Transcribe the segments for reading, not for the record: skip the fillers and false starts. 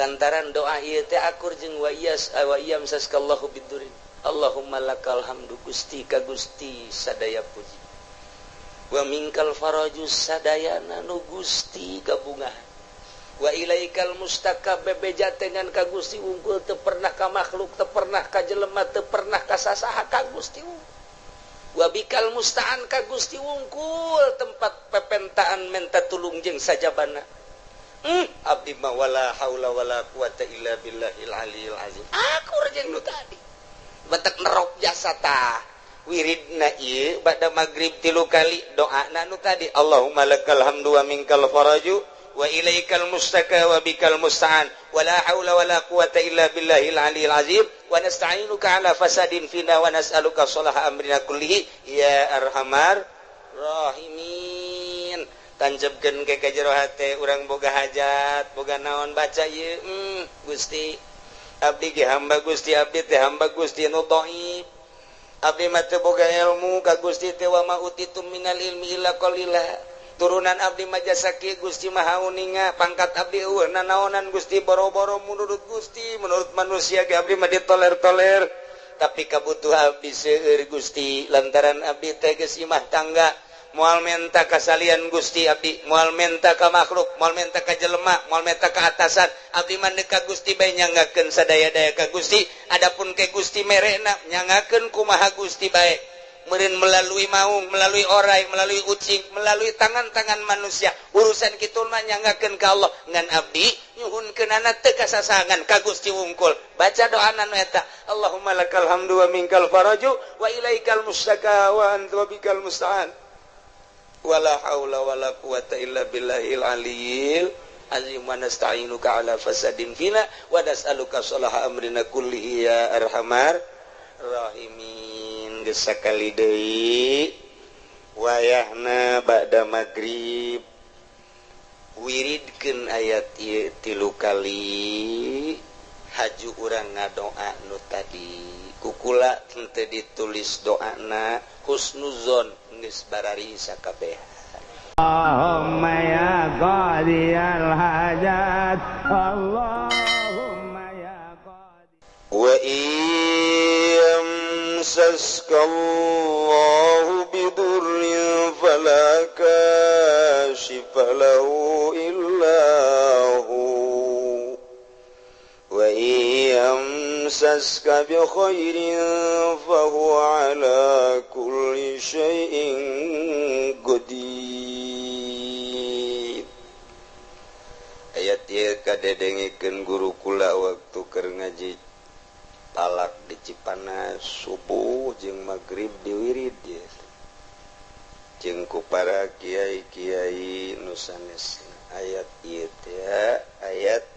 lantaran doa ieu teh akur jeung wa iyam saskallahu bidurin. Allahumma lakal hamdu Gusti ka Gusti sadaya puji. Wa minkal faraju sadayana nu Gusti kabungahan. Wa ilaikal mustaqab bebejatengan ka Gusti unggul teu pernah ka makhluk, teu pernah ka jelema, teu pernah ka sasaha ka Gusti unggul. Wa bikal musta'an ka Gusti unggul tempat pepentaan menta tulung jeung sajabana. Abdi ma wala haula wala quwata illa billahil aliyil azim. Akur jeung nu tadi. Batak nerok jasa tah. Wiridna ieu bada magrib 3 kali doana nu tadi Allahumma lakal hamdu wa minkal faraju wa ilaikal mustaka wa bikal musta'an wa la haula wa la quwata illa billahil aliyil azim wa nasta'inuka ala fasadin fina wa nas'aluka salaha amrina kullihi ya arhamar rahimin. Tancebkeun ke kajero hate urang boga hajat boga naon baca ieu Gusti abdi ge hamba Gusti abdi teh hamba Gusti nu dhaif abdi mah teu boga ilmu ka Gusti teh wa ma utitum minal ilmi illa qalila. Turunan abdi majasaki Gusti maha uninga pangkat abdi eueuh nanaonan Gusti boro-boro menurut Gusti menurut manusia ge abdi mah ditoler-toler tapi kabutuhan abdi seueur Gusti lantaran abdi teh geus imah tangga moal menta kasalian Gusti abdi moal menta ka makhluk moal menta ka jelema moal menta ka atasan abdi mah ka Gusti bae nyangakeun sadaya-daya ka Gusti adapun ke Gusti merena nyangakeun kumaha Gusti bae meureun melalui maung, melalui orai, melalui ucing, melalui tangan-tangan manusia. Urusan kitu mah nyangakeun ka Allah. Ngan abdi nyuhunkeunana teu kasasangan ka Gusti wungkul. Baca doana nu eta. Allahumma lakal hamdu wa minkal faraju wa ilaikal mustaka wa anta bikal musta'an. Wala haula wala quwata illa billahil aliyil azim wa nasta'inuka ala fasadin fina wa nas'aluka salaha amrina kullihi ya arhamar rahimin. Gesakali deui wayahna ba'da magrib wiridkeun ayat ieu 3 kali haju urang ngadoa nu tadi kukula teu ditulis doana husnuzon geus barari sakabehan. Allahumma ya qadiyal hajat Allahumma ya qadi wa Saskallahu bidurrin fala kashifa lahu illahu wa yamsaska bi khairin fahuwa ala kulli syai'in qadir. Ayat ieu kadedengikeun guru kula waktu keur ngaji talak di Cipanas subuh jeung magrib di wirid ya. Jeung ku para kiai-kiai nu sanesna ayat ieu teh ayat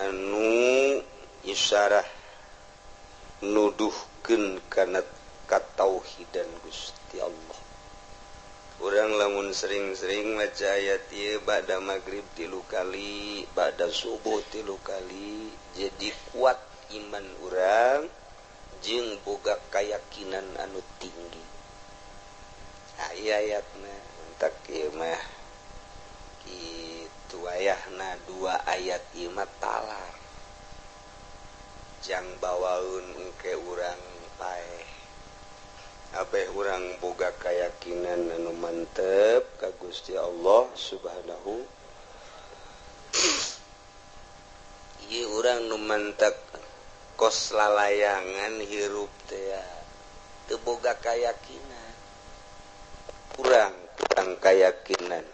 anu isyarah nuduhkeun kana katauhidan Gusti Allah. Urang lamun sering-sering maca ayat ieu ba'da magrib 3 kali, ba'da subuh 3 kali jadi kuat iman urang jeung boga kayakinan anu tinggi. Ayatna entak ieu mah kitu ayahna 2 ayat ieu mah talar. Jang bawaun engke urang paeh. Abeh urang boga kayakinan anu mantep ka Gusti Allah Subhanahu. Ieu urang nu mantep kos lalayangan hirup teh teu boga kayakinan kurang kayakinan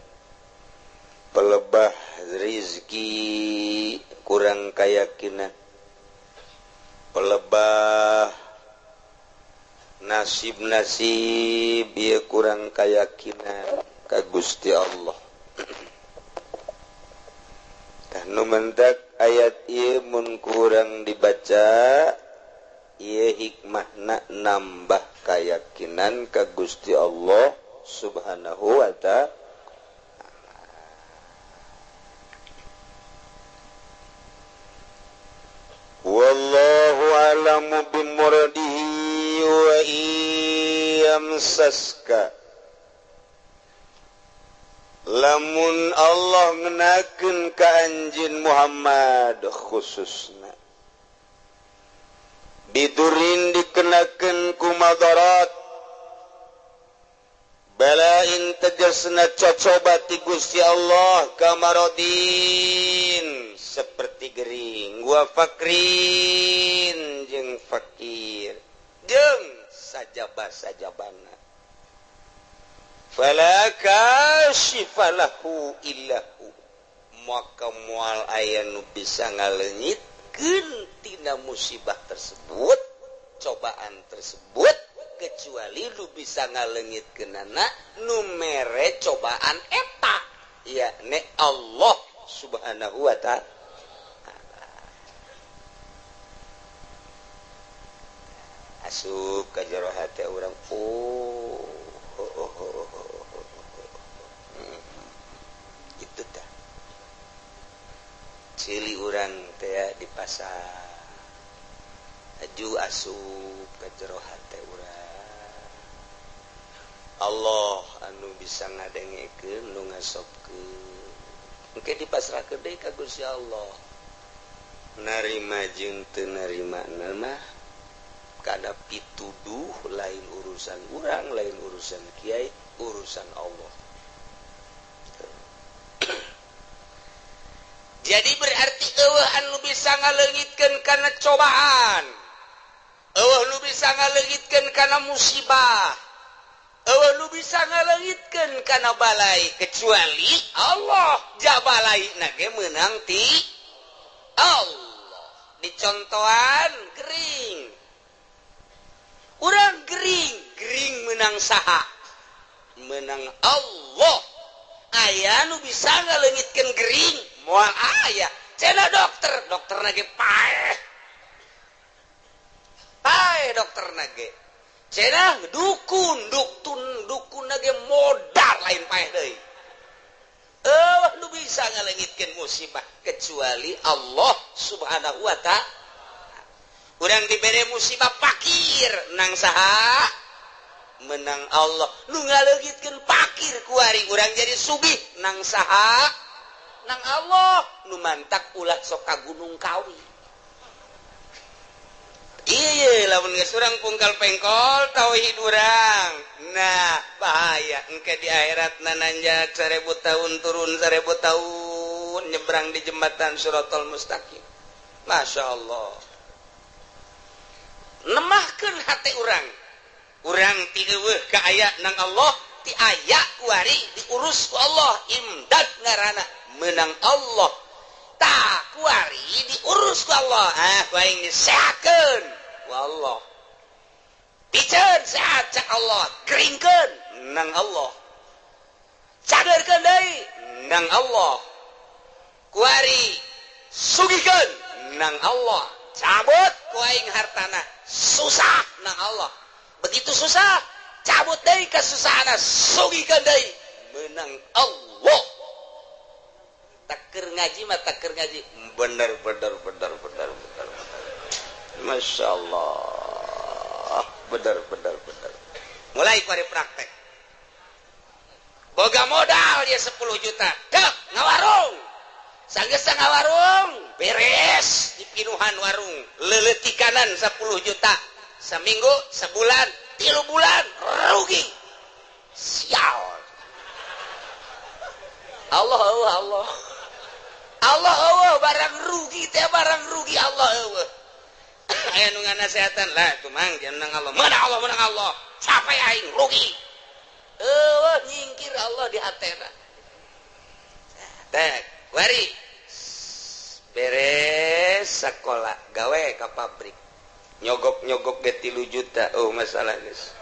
pelebah rezeki kurang kayakinan pelebah nasib-nasib ieu kurang kayakinan ka Gusti Allah. Nu mentak ayat ieu mun kurang dibaca ieu hikmahna nambah kayakinan ka Gusti Allah Subhanahu wa ta'ala. Wallahu a'lamu bimuradihi wa iyamsaska lamun Allah ngenakeun ka anjeun Muhammad khususna bidurin dikenakeun ku madarat balain tegasna cocoba ti Gusti Allah kamarodin seperti gering wa fakrin jeung fakir jeung sajabah-sajabana fala kashifalahu illahu maka moal aya nu bisa ngaleungitkeun tina musibah tersebut cobaan tersebut kecuali lu bisa ngaleungitkeunana nu mere cobaan eta yakni Allah subhanahu wa ta'ala. Asup ka jero hate urang itu tah cili urang teh di pasar aju asup ka jero hate urang Allah anu bisa ngadengekeun nu ngasopkeun engke dipasrahkeun deui ka Gusti Allah narima jeung teu narimana mah kada pituduh lain urusan urang lain urusan kiai urusan Allah. Jadi berarti eueuh anu bisa ngaleungitkeun kana cobaan eueuh nu bisa ngaleungitkeun kana musibah eueuh nu bisa ngaleungitkeun kana balai kecuali Allah jabalaina ge meunang ti Allah. Dicontohan gering urang gering menang saha menang Allah aya nu bisa ngaleungitkeun gering moal aya cenah dokter nage paeh dokter nage cenah dukun nage modal lain paeh deui nu bisa ngaleungitkeun musibah kecuali Allah subhanahu wa ta'ala. Urang dibere musibah fakir nang saha menang Allah nu ngaleungitkeun fakir kuari urang jadi sugih nang saha nang Allah nu mantak ulah sok ka Gunung Kawi ieu lamun geus urang pungkal pengkol tauhid urang nah bahaya engke di akhiratna nanjak 1000 tahun turun 1000 tahun nyebrang di jembatan Siratal Mustaqim masyaallah nemahkeun hate urang ti eueuh ka aya nang Allah ti aya kuari diurus ku Allah imdad ngaranna meunang Allah tah kuari diurus ku Allah kuaing disehatkeun ku Allah piceun sehat cak Allah keringkeun nang Allah cagerkeun deui nang Allah kuari sugihkeun nang Allah cabut kuaing hartana susah nang Allah begitu susah cabut deui kasusahana sugihkeun deui meunang Allah takeur ngaji mah takeur ngaji bener masyaallah bener mulai kuari praktek boga modal dia 10 juta dek ngawarung sanggeus ngawarung beres dipinuhan warung leuleutikanan 10 juta seminggu sebulan 3 bulan rugi sial Allah barang rugi teh barang rugi Allah eueuh aya nu nganasehatan lah tuh mang jeneng Allah menang Allah sampai aing rugi eueuh nyingkir Allah di hatena teh wari beres sekolah gawe ke pabrik nyogok ge 3 juta masalah geus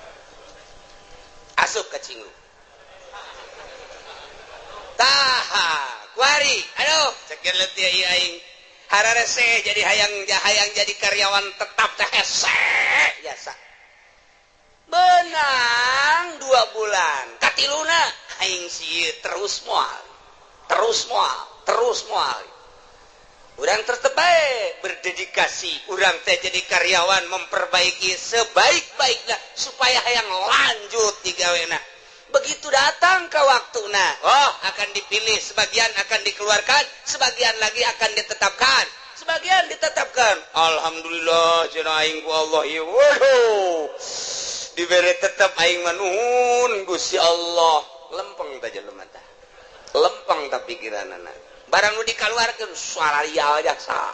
asup ka cinggu taha kuari aduh cekeun leutik ieu aing hararese jadi hayang jadi karyawan tetap teh hese biasa benang 2 bulan katiluna aing sieu terus moal urang tertebaik berdedikasi urang teh jadi karyawan memperbaiki sebaik-baiknya supaya hayang lanjut digawena begitu datang ke waktu akan dipilih, sebagian akan dikeluarkan, sebagian lagi akan ditetapkan, sebagian ditetapkan. Alhamdulillah cenah aing ku Allah ieu diberi tetap aing manuhun Gusti Allah. Lempeng ta jelema tah, lempeng ta pikiranana. Barang nu dikaluarkeun suararia jasa,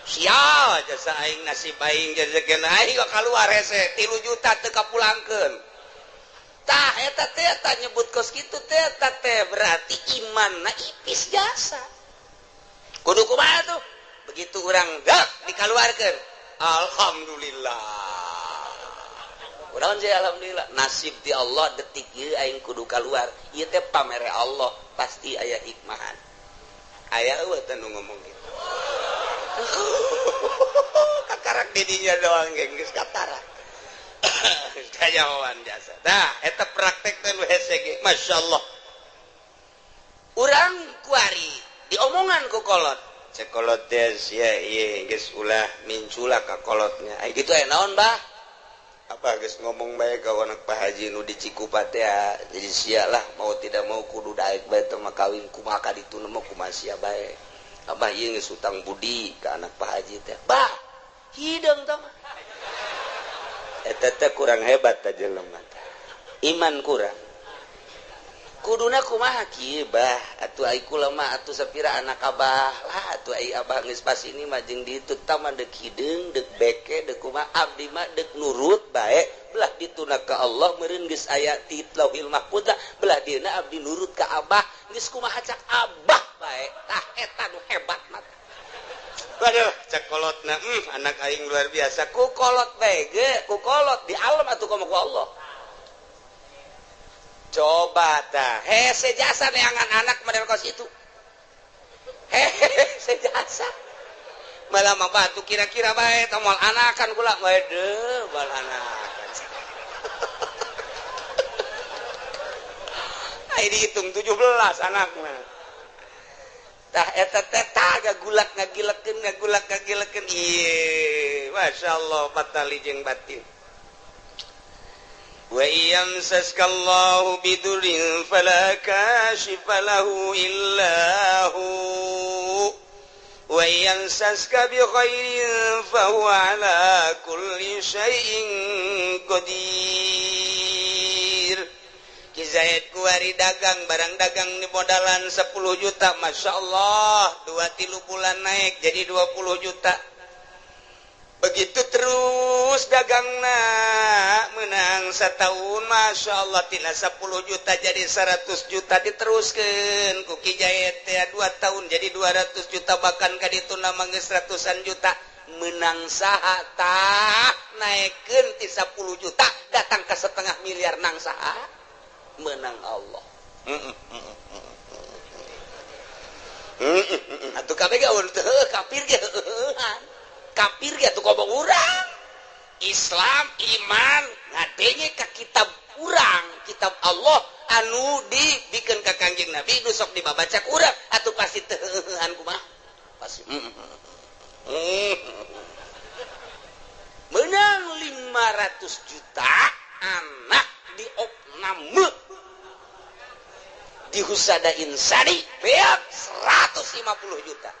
sial jasa aing, nasib aing rezekina aing kok kaluar hese 3 juta teu kapulangkeun. Tah eta teh nyebut kos kitu teh berarti imanna ipis jasa. Kudu kumaha tuh? Begitu urang dak dikaluarkeun, alhamdulillah. Kunaon sih alhamdulillah? Nasib ti Allah detik ieu aing kudu kaluar. Ieu teh pamere Allah, pasti aya hikmahan. Aya eueuh teh nu ngomong kitu. Kakarak didinya doang geus katarak. Kayawan jasa. Nah, eta praktek teh nu hese ge, masyaallah. Urang kuari diomongan ku kolot. Cek kolot teh sia ieu geus ulah mincula ka kolotnya. Ai kitu aya naon, Bah? Apa geus ngomong bae ka anak Pak Haji nu di Cikupa teh jadi sia lah mau tidak mau kudu daek bae teh mah kawin kumaha ka ditu mah kumaha sia bae. Abah ieu geus utang budi ka anak Pak Haji teh. Bah, hideung tah mah. Eta teh kurang hebat tah jelema teh. Iman kurang. Kuduna kumaha kieu Bah? Atuh ai kula mah atuh sapira anak Abah lah, atuh ai Abah geus pas ini mah jeung ditu tah mah deuk hideung, deuk beke, deuk kumaha abdi mah deuk nurut bae. Belah dituna ka Allah meureun geus aya ti Lauhil Mahfuz belah dieuna abdi nurut ka Abah, geus kumaha cak Abah bae. Tah eta nu hebat mah. Waduh, cak kolotna anak aing luar biasa. Ku kolot bae ge, ku kolot di alam atuh komo ku Allah. Coba tah, hese jasa neangan anak model kos itu. Hese jasa. Malah mah batu kira-kira bae tah moal anakan kula bae deuh bal anakan. Ai dihitung 17 anakna. Tah eta teh tah gagulak ngagilekeun ieu. Masyaallah patali jeung batin. Wa yamsaskallahu bidurin fala kashifa lahu illa hu wa yamsaska bi khairin fa huwa ala kulli syai'in qadir. Ki Zaid kuari dagang barang dagang di modalan 10 juta, masyaallah 2-3 bulan naik jadi 20 juta. Begitu terus dagangna menang setahun, masya Allah tina 10 juta jadi 100 juta diteruskan ku Ki Jayet 2 tahun jadi 200 juta bahkan kaditu nama geus ratusan juta. Menang saha tah naikkeun ti 10 juta datang ke 0,5 miliar nang saha? Menang Allah. Atuh kabeh ge teu kafir ge kafir ya tuh kobong urang. Islam iman ngadenge ka kitab urang, kitab Allah anu dibikeun ka Kangjeng Nabi nu sok dibabaca ku urang atuh pasti teu heuhan kumaha pasti menang 500 juta anak di opname di husada insani beak 150 juta.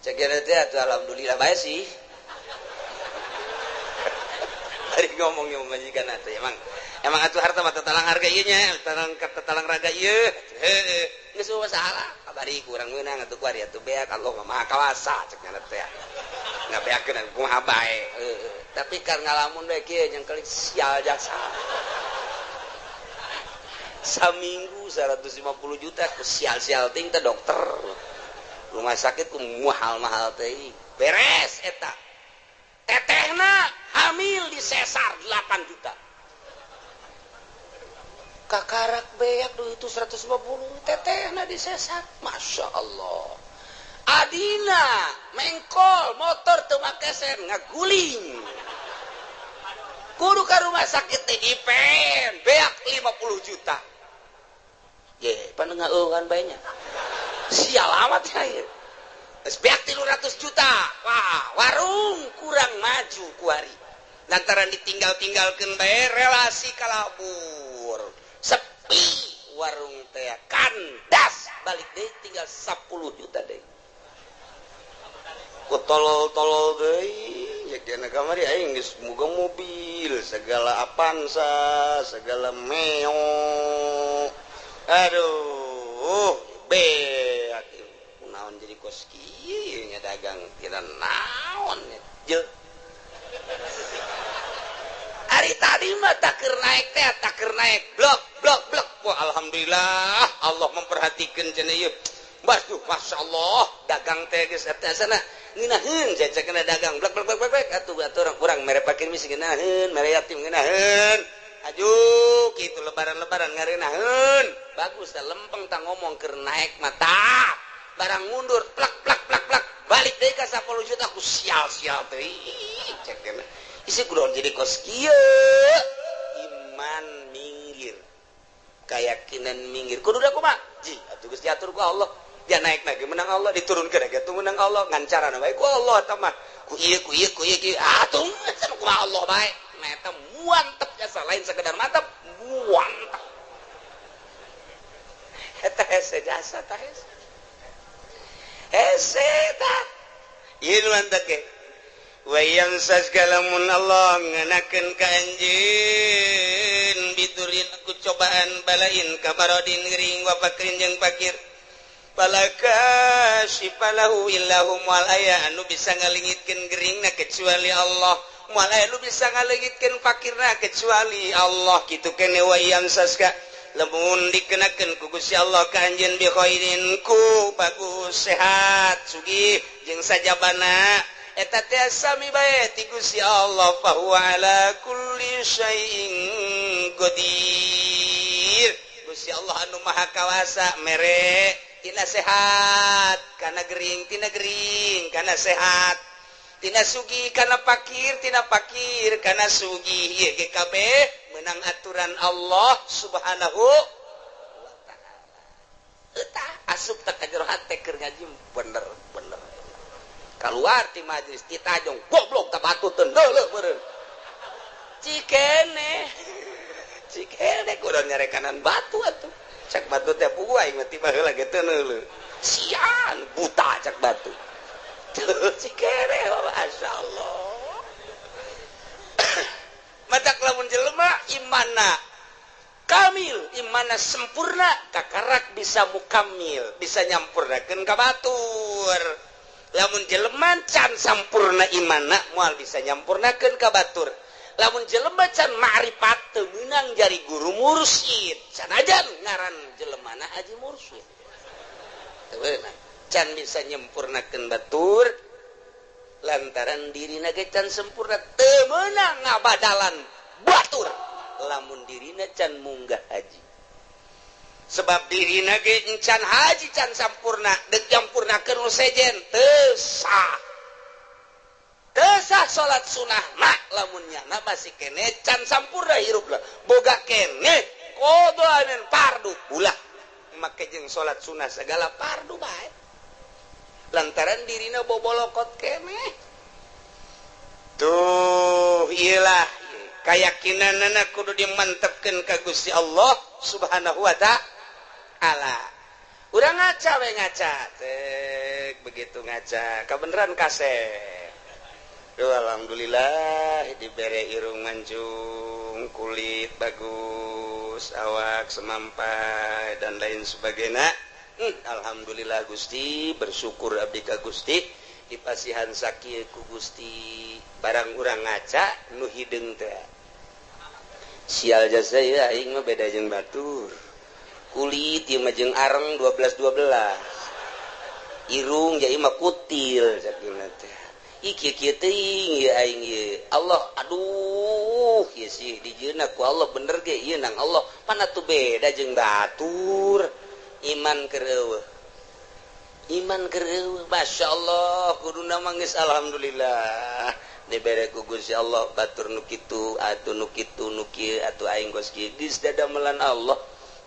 Cek teh atuh alhamdulillah bae sih. Hari ngomongnya majikan atuh emang atuh harta mah tatalang harga ieu nya, tatalang raga ieu. Heeh. Geus salah. Kabari kurang meunang atuh kuari atuh beak Allah mah maha kawasa cek nya teh. Ngabeakeun kumaha bae. Heeh. Tapi kan ngalamun we kieu yang kali sial jasa. Saminggu 150 juta ku sial-sial ting teh dokter. Rumah sakit ku mahal-mahal teh beres eta tetehna hamil di sesar 8 juta kakarak beak duh itu 150 tetehna di sesar masya Allah. Adina mengkol motor teu make sen ngaguling kudu ka rumah sakit teh dipen beak 50 juta ye panengah eueuhan bae nya sial amat ya. Geus beak 300 juta. Wah, warung kurang maju kuari. lantaran ditinggal-tinggalkeun bae relasi kalabur sepi warung teh kandas balik deui tinggal 10 juta deui ku tolol-tolol deui nya dina kamari aing geus muga mobil segala Avanza segala Meo aduh beak naon jadi kos kieu nya dagang kira naon je hari tadi mah takeur naik blok wah alhamdulillah Allah memperhatikan cenah ieu masya Allah dagang teh geus eta sana ngeunaheun jajakeun dagang blok atuh urang mere pakin misi ngeunaheun mere yatim ngeunaheun aju kitu lebaran ngareunaheun bagus tah lempeng tah ngomong keur naik mata barang mundur plak balik deui ka 10 juta ku sial teh cek kana isi kudu jadi kos kieu iman minggir keyakinan minggir kudu da kumaha ji atuh geus diatur ku Allah dia naik lagi menang Allah diturunkeun lagi atuh menang Allah ngancarana bae ku Allah eta mah ku ieu atuh kumaha Allah bae nah eta muantep jasa lain sekedar mantep muantep eta hese jasa tah hese tah ieu mantep ge wayang saskalamun Allah nganakeun ka anjeun biturin ku cobaan balain kabarodin gering wa fakrin jeung fakir palaka sifalahu illahum wal aya anu bisa ngalingitkeun geringna kecuali Allah moal aya anu bisa ngalingitkeun fakirna kecuali Allah kitu kene wayang saska lamun dikenakeun ku Gusti Allah ka anjeun bi khairin ku bagus sehat sugih jeung sajabana eta teh sami bae ti Gusti Allah fa huwa ala kulli syai'in qadir Gusti Allah anu maha kawasa mere tina sehat kana gering kana sehat tina sugih kana fakir kana sugih ieu ge kabeh meunang aturan Allah subhanahu wa taala eta asup teh ka jero hate keur ngaji bener keluar ti majelis ti tajong goblok tah batuteun heuleuh beureun cikene kudu nyarekanan batu atuh cak batu teh pugu aing mah tiba heula ge teu heuleuh sian buta cak batu cikene masyaallah matak lamun jelema imanna kamil imanna sempurna kakarak bisa mukamil bisa nyampurnakeun ka batur lamun jelema can sampurna imanna moal bisa nyampurnakeun ka batur lamun jelema can ma'rifat teu meunang jari guru mursyid sanajan ngaran jelemana haji mursyid teu beunang can bisa nyempurnakeun batur lantaran dirina ge can sempurna teu meunang ngabadalan batur lamun dirina can munggah haji sebab dirina ge encan haji can sampurna deuk nyampurnakeun sejen teu sah salat sunah mak lamunnya na masih kene can sampurna hirupna boga kene kodoaneun fardu ulah make jeung salat sunah segala fardu bae lantaran dirina bobolokot kene tuh iyalah keyakinanna kudu dimantepkeun ka Gusti Allah subhanahu wa ta'ala urang ngaca we ngaca teh begitu ngaca kabeneran kasep alhamdulillah dibere irung mancung kulit bagus awak semampai dan lain sebagainya alhamdulillah Gusti bersyukur abdi ka Gusti dipasihan sakieu ku Gusti barang urang ngaca nu hideung teh sial jasa ieu aing mah beda jeung batur kulit ieu mah jeung areng 12 irung jadi mah kutil sakieu teh iki kieu teuing ieu aing ieu Allah aduh ieu sih dijieunna ku Allah bener ge ieu nang Allah pan atuh beda jeung batur iman keur eueuh masyaallah kuduna manggeus alhamdulillah dibere ku Gusti Allah batur nu kitu atuh nu kitu nu kieu atuh aing geus kieu geus dadamelan Allah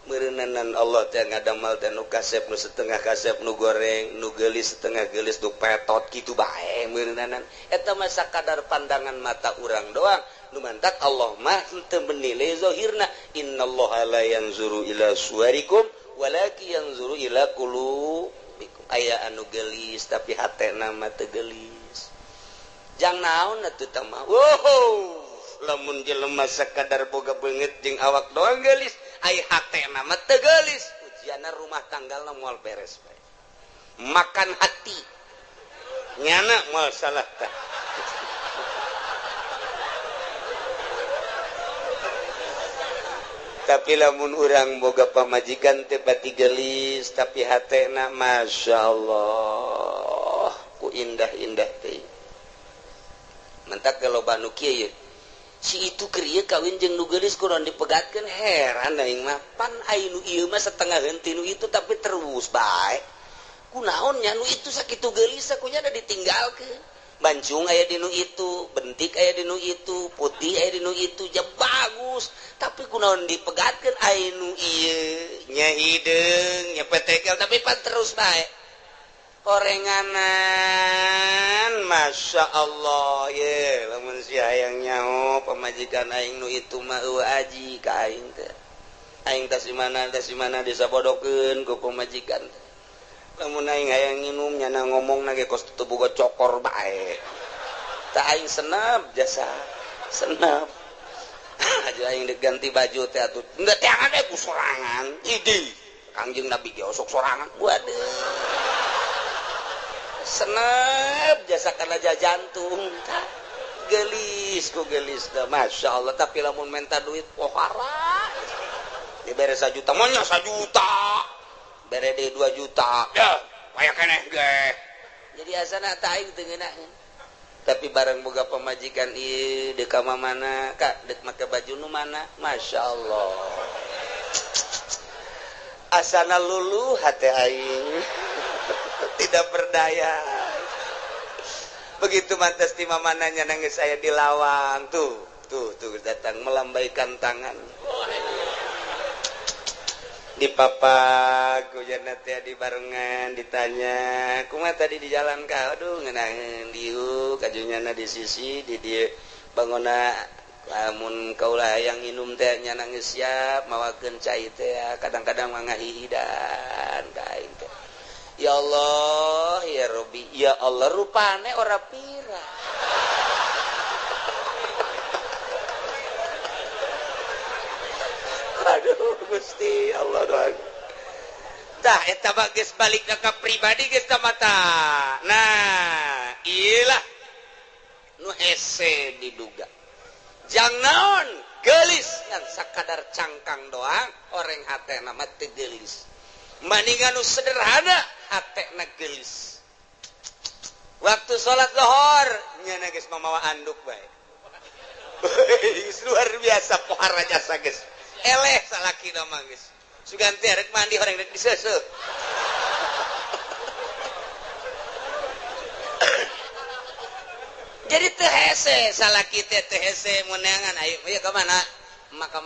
merenanan Allah teh ngadamal teh nu kasep nu setengah kasep nu goreng nu geulis setengah geulis nu petot kitu bae merenanan eta mah sakadar pandangan mata urang doang nu mantak Allah mah teu menilai zahirna innallaha la yanzuru ila suwarikum walakin yanzuru ila qulubikum aya anu geulis tapi hatena mah teu geulis jang naon atuh tah mah lamun jelema sakadar boga beungeut jeung awak doang geulis ai hatena mah teu geulis ujianna rumah tanggalna moal beres bae makan hati nyana moal salah tah tapi lamun urang boga pamajikan teh pati geulis tapi hatena masyaallah ku indah-indah teh mentak kaloba nu kieu si itu krieu kawin jeung nu geulis kunaon dipegatkeun heran aing mah pan aya nu ieu mah setengah henteu nu itu tapi terus bae kunaon nya nu itu sakitu geulis sakunya da ditinggalkeun bancung aya di nu itu bentik aya di nu itu putih aya di nu itu ja bagus tapi kunaon dipegatkeun aya nu ieu nya hideung nya petekel tapi pan terus bae orenganan Masya Allah ye lamun si hayang nyaho pamajikan aing nu itu mah aji ka aing teh aing teh simana disabodokeun ku pamajikan lamun aing hayang nginum nyana ngomongna ge kos teu boga cokor bae tah aing senep jasa senep aja aing diganti baju teh atuh enggak teangan ku sorangan idi Kangjeng Nabi ge osok sorangan waduh senep jasa kana jantung gelis ku gelis dah Masya Allah tapi lamun minta duit pohara dibere 1 juta monya 1 juta bere deui 2 juta ya aya keneh ge jadi asana tah aing teu ngeunaheun tapi bareng boga pamajikan ieu deuk ka mana Kak deuk make baju nu mana Masya Allah asana luluh hate aing tidak berdaya begitu mantas di mamananya nangis saya di lawang tuh datang melambaikan tangan di papa kujana teh di barengan ditanya kumaha tadi di jalan ka aduh ngeunaheun dieu kajunyana di sisi di dieu bangona lamun kaulah yang minum teh nya nangis siap mawakeun cai teh kadang-kadang mangahihidan ka aing teh ya Allah ya Rabbi ya Allah rupane ora pira aduh Gusti Allah doang tah eta mah geus balikna ka pribadi geus tah mata nah iyalah nu hese diduga jang naon geulis ngan sakadar cangkang doang oreng hatena mah teu geulis maningan nu sederhana hatena geulis waktu salat zuhur nyana geus mamawa anduk bae luar biasa pohara jasa geus eleh salakina mah geus suganti rek mandi horeng rek diseuseuh jadi teu hese salaki teh teu hese meunangan ayo ka mana maka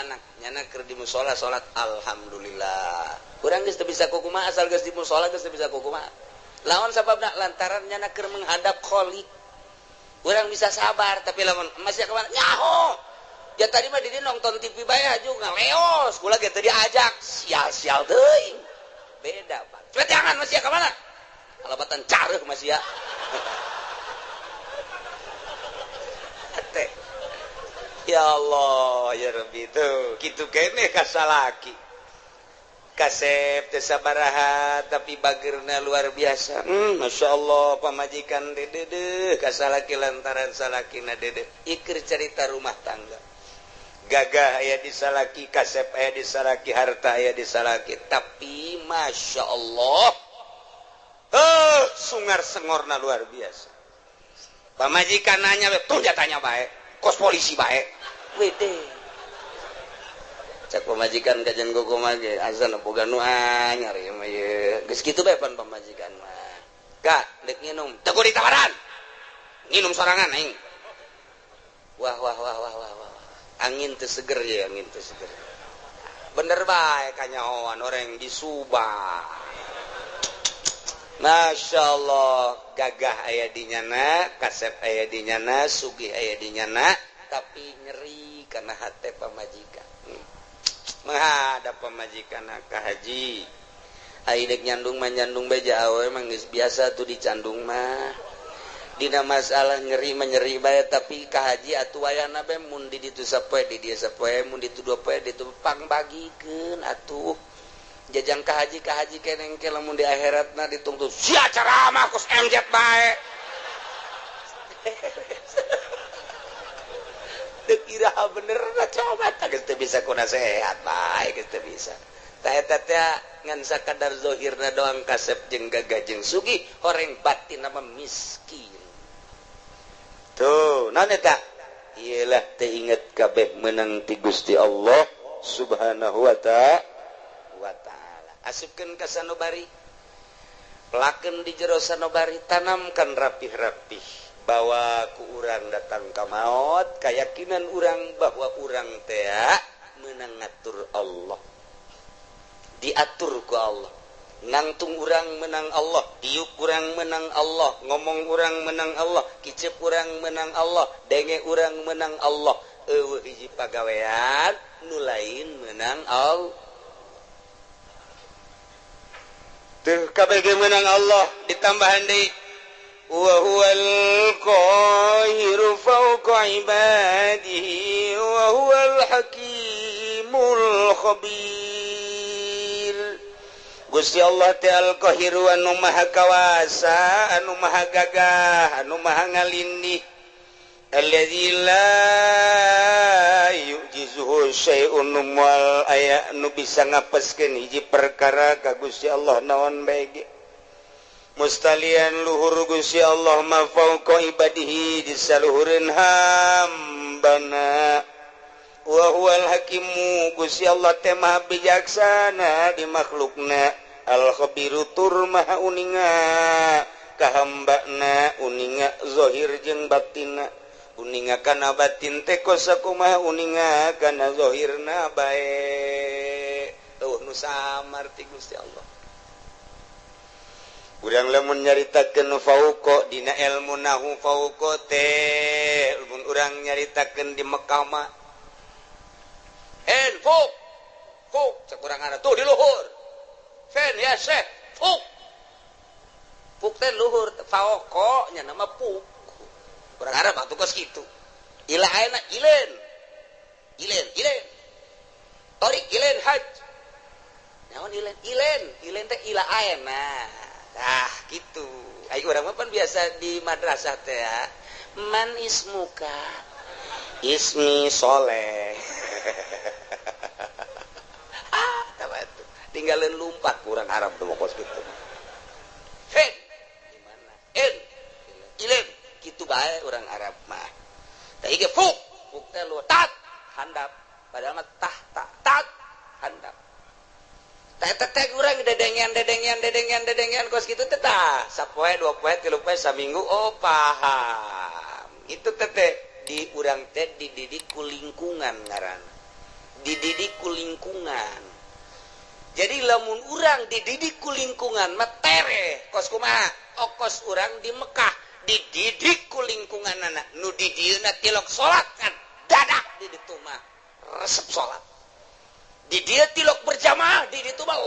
anak nyana keur di mushola salat alhamdulillah urang geus teu bisa kukumaha asal geus di mushola geus teu bisa kukumaha lawan sababna lantaran nyana keur menghadap Khaliq urang bisa sabar tapi lamun masih ka mana nyaho ya tadi mah di nonton TV bae aju ngaleos kula ge teu diajak sial-sial teuing beda Pak coba jangan masih ka mana kalabatan careuh masih ya ya Allah ya Rabbi tuh kitu keneh ka salaki kasep teu sabaraha tapi bageurna luar biasa Masya Allah pamajikan dedeh ka salaki lantaran salakina dedeh ikir cerita rumah tangga gagah aya di salaki kasep aya di salaki harta aya di salaki tapi Masya Allah sungar sengorna luar biasa pamajikan nanya tuh jatanya baik kos polisi baik wede cak pemajikan kajian gogo mah ge azan boga nu anyar ieu mah ye geus kitu bae pan pemajikan mah Kak dek nginum teu ditawaran nginum sorangan aing wah angin teu seger ye angin teu seger bener baik kanyahoan orang di Subang. Masya Allah gagah aya di nyana, kasep aya di nyana, sugih aya di nyana, tapi nyeri karena hati pamajikan. Menghadap pamajikan ka haji. Aidek nyandung mah nyandung beja awe emang geus biasa tuh dicandung mah. Dina masalah nyeri menyeri bae tapi ka haji atuh wayana bae mun di ditu sapoe di dieu sapoe mun ditu dua poe ditu pangbagikeun atuh. Jajang ka haji keneng ke lamun di akhiratna dituntut sia ceramah kus MZ bae. Teu iraha bener coba geus teu bisa kuna sehat bae geus teu bisa. Tah eta teh ngan sakadar zahirna doang kasep jeung gagah jeung sugih horeng batinna mah miskin. Tuh, naon eta? Iyalah teu inget kabeh meunang ti Gusti Allah Subhanahu wa ta'ala. Asupkeun ka sanubari. Pelakeun di jero sanubari, tanamkan rapih-rapih bahwa ku urang datang ka maot, keyakinan urang bahwa urang teh meunang ngatur Allah. Diatur ku Allah. Nangtung urang menang Allah, diuk urang menang Allah, ngomong urang menang Allah, kicep urang menang Allah, denge urang menang Allah. Eueuh hiji pagawean nu lain menang Allah. Tuh kabeh menang Allah ditambahan deui wa huwal qahiru fawqa ibadihi wa huwal hakimul khabir. Gusti Allah teh al-qahiru anu maha kawasa, anu maha gagah, anu maha ngalindih. Alladzi la yujizuhu syai'un wal aya nu bisa ngapeskeun hiji perkara ka Gusti Allah naon bae ge. Mustalian luhur Gusti Allah ma fauqa ibadihi di saluhureun hambana. Wa huwal hakimu Gusti Allah teh maha bijaksana di makhlukna. Al khabiru tur maha uninga ka hambana, uninga zahir jeung batinna. Uninga kana batin teh kosakumaha uninga kana zahirna bae. Tuh nu samar ti Gusti Allah. Urang lamun nyaritakeun fauqa dina ilmu nahu fauqa teh mun urang nyaritakeun di Mekah mah en fuk cek urang ngaran tuh di luhur fen ya syekh fuk teh luhur fauqa nya nama fuk. Urang Arab atuh kos kitu. Ila ayeuna ilen. Torik ilen haj. Naon ilen? Ilen teh ila ayeuna. Nah, gitu. Ai urang mah pan biasa di madrasah teh ya. Man ismuka? Ismi Soleh. Apa itu? Tinggalin lumpat urang Arab tuh kos kitu. Fen. Di mana? Ilen. Kitu bae urang Arab mah. Tah ieu fuk teh lu tat handap padahal mah tat handap. Tah eta teh urang dedengian kos kitu teh tah sapoe dua poe tilu poe saminggu oh paham. Itu teh di urang teh dididik ku lingkungan ngaranna. Dididik ku lingkungan. Jadi lamun urang dididik ku lingkungan mah tere kos kumaha? Okos urang di Mekah dididik ku lingkungan anak nu di dieuna tilok salat kan dadak di ditu mah resep salat di dieu tilok berjamaah di ditu mah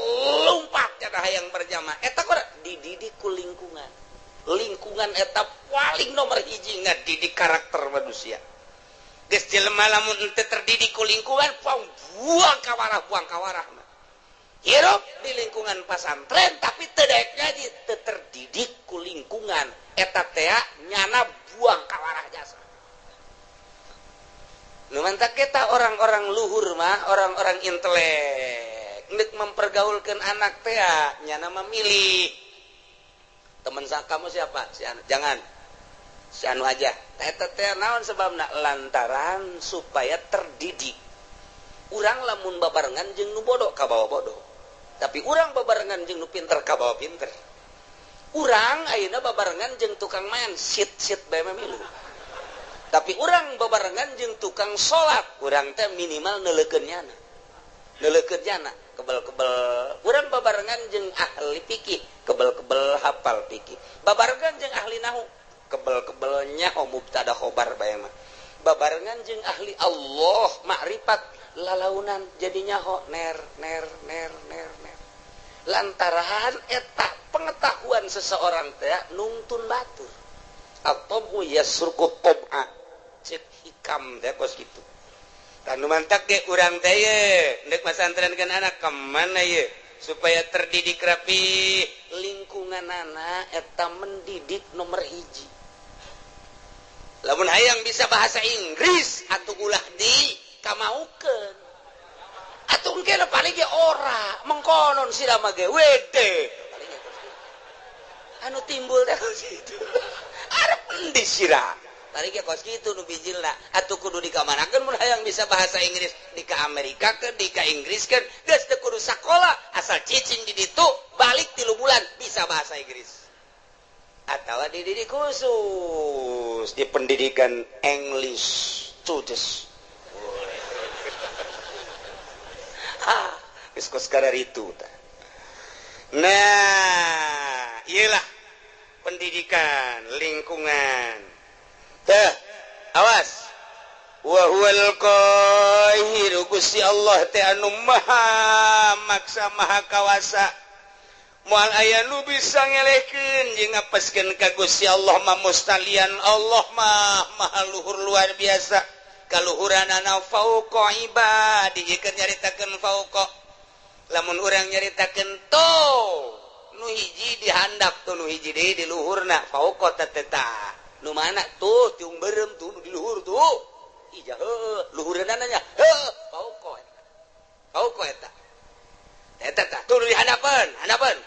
lumpat cenah hayang berjamaah eta kok dididik ku lingkungan eta paling nomor hiji ngadidik karakter manusia geus jelema lamun teu terdidik ku lingkungan buang kawarah mah hirup di lingkungan pesantren tapi teu daek ngaji teu terdidik ku lingkungan eta teh nyana buang kawarah jasa. Nu mantap kita orang-orang luhur mah, orang-orang intelek, ngeuk mempergaulkeun anak teh nyana memilih. Teman kamu siapa? Si anu. Jangan. Si anu aja. Eta teh naon sebabna? Lantaran supaya terdidik. Urang lamun babarengan jeung nu bodoh ka bawa bodoh. Tapi urang babarengan jeung nu pinter ka bawa pinter. Urang ayeuna babarengan jeung tukang main sit bae milu. Tapi urang babarengan jeung tukang salat, urang teh minimal neuleukeun nyana. kerjana kebel-kebel urang babarengan jeung ahli fikih kebel-kebel hafal fikih babarengan jeung ahli nahu kebel-kebelnya mubtada khobar bae mah babarengan jeung ahli Allah makrifat lalaunan jadinya ner lantaran eta pengetahuan seseorang teh nungtun batur atau yasruku qob'a cek hikam teh kos kitu tanu mantak ge urang teh ye ndek masantrenkeun anak ka mana ye supaya terdidik rapi lingkunganana eta mendidik nomor hiji lamun hayang bisa bahasa Inggris atuh ulah di kamaukeun atuh engke paling ge ora mengkonon sirama ge wede anu timbul teh kitu arep endi sira tadi ge kos kitu nu bijilna atuh kudu dikamanakeun mun hayang bisa bahasa Inggris di ka Amerika ke di ka Inggris kan geus teu kudu sakola asal cicing di ditu balik 3 bulan bisa bahasa Inggris atau dididik khusus di pendidikan English studies geus kos kararitu tah nah iyalah pendidikan lingkungan teh awas wa huwal qahiru Gusti Allah teh anu maha maksa maha kawasa moal aya nu bisa ngelehkeun jeung ngapeskeun ka Gusti Allah mah mustalian Allah mah maha luhur luar biasa kaluhuranana fauqa ibadi jika nyaritakeun fauqa lamun urang nyaritakeun to nu hiji dihandap tuh nu hiji deui di luhurna fauqa tateta nu mana tuh tiung berem tuh nu di luhur tuh ija heuh luhureunana nya heuh fauqa eta tah tuh nu dihandapeun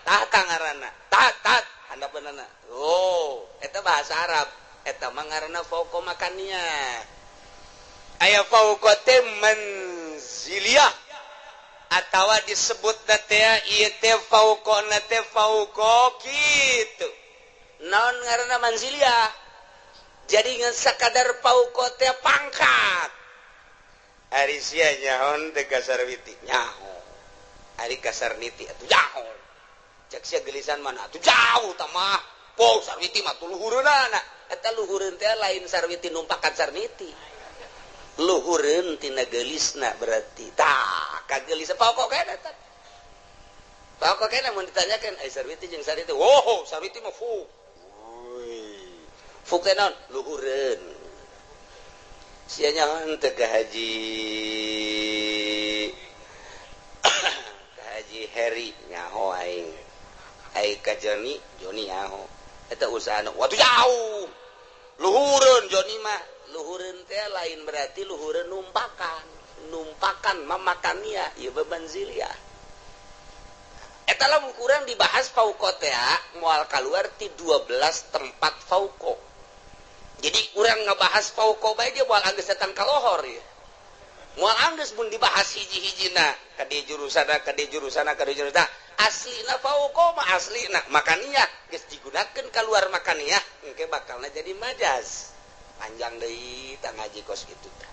tahta ngaranna tat handapeunana oh eta bahasa Arab eta mah ngaranna fauqa makania aya fauqa teh manziliyah atawa disebut teh ieu teh fauqana teh fauqa kitu naon ngaranna manziliyah jadi ngan sakadar fauqa teh pangkat ari sia nyaon teh kasar witi nyaho ari kasar niti atuh nyaho cek sia gelisan mana atuh jauh tah mah po sarwiti mah tuh luhureunana eta luhureun teh lain sarwiti numpakan sarniti luhureun tina gelisna berarti tah kagelis pokok kana tah pokok kana mun ditanyakeun ai sarwiti jeung sarwiti oh sarwiti mah fuk fuk teh naon luhureun sia nyaon teh ka haji Heri nyaho aing ka Joni nyaho eta usahana watu jauh luhureun Joni mah luhureun teh lain berarti luhureun numpakan mamakania ieu beban ziliyah eta lamun kurang dibahas fauqa teh moal kaluar ti 12 tempat fauqa jadi urang ngabahas fauqa bae ge moal anggeus setan kalohor ya moal anggeus mun dibahas hiji-hijina ka di jurusana aslina fauqa mah aslina makania geus digunakeun kaluar makania engke bakalna jadi majaz panjang deui tah ngaji kos kitu tah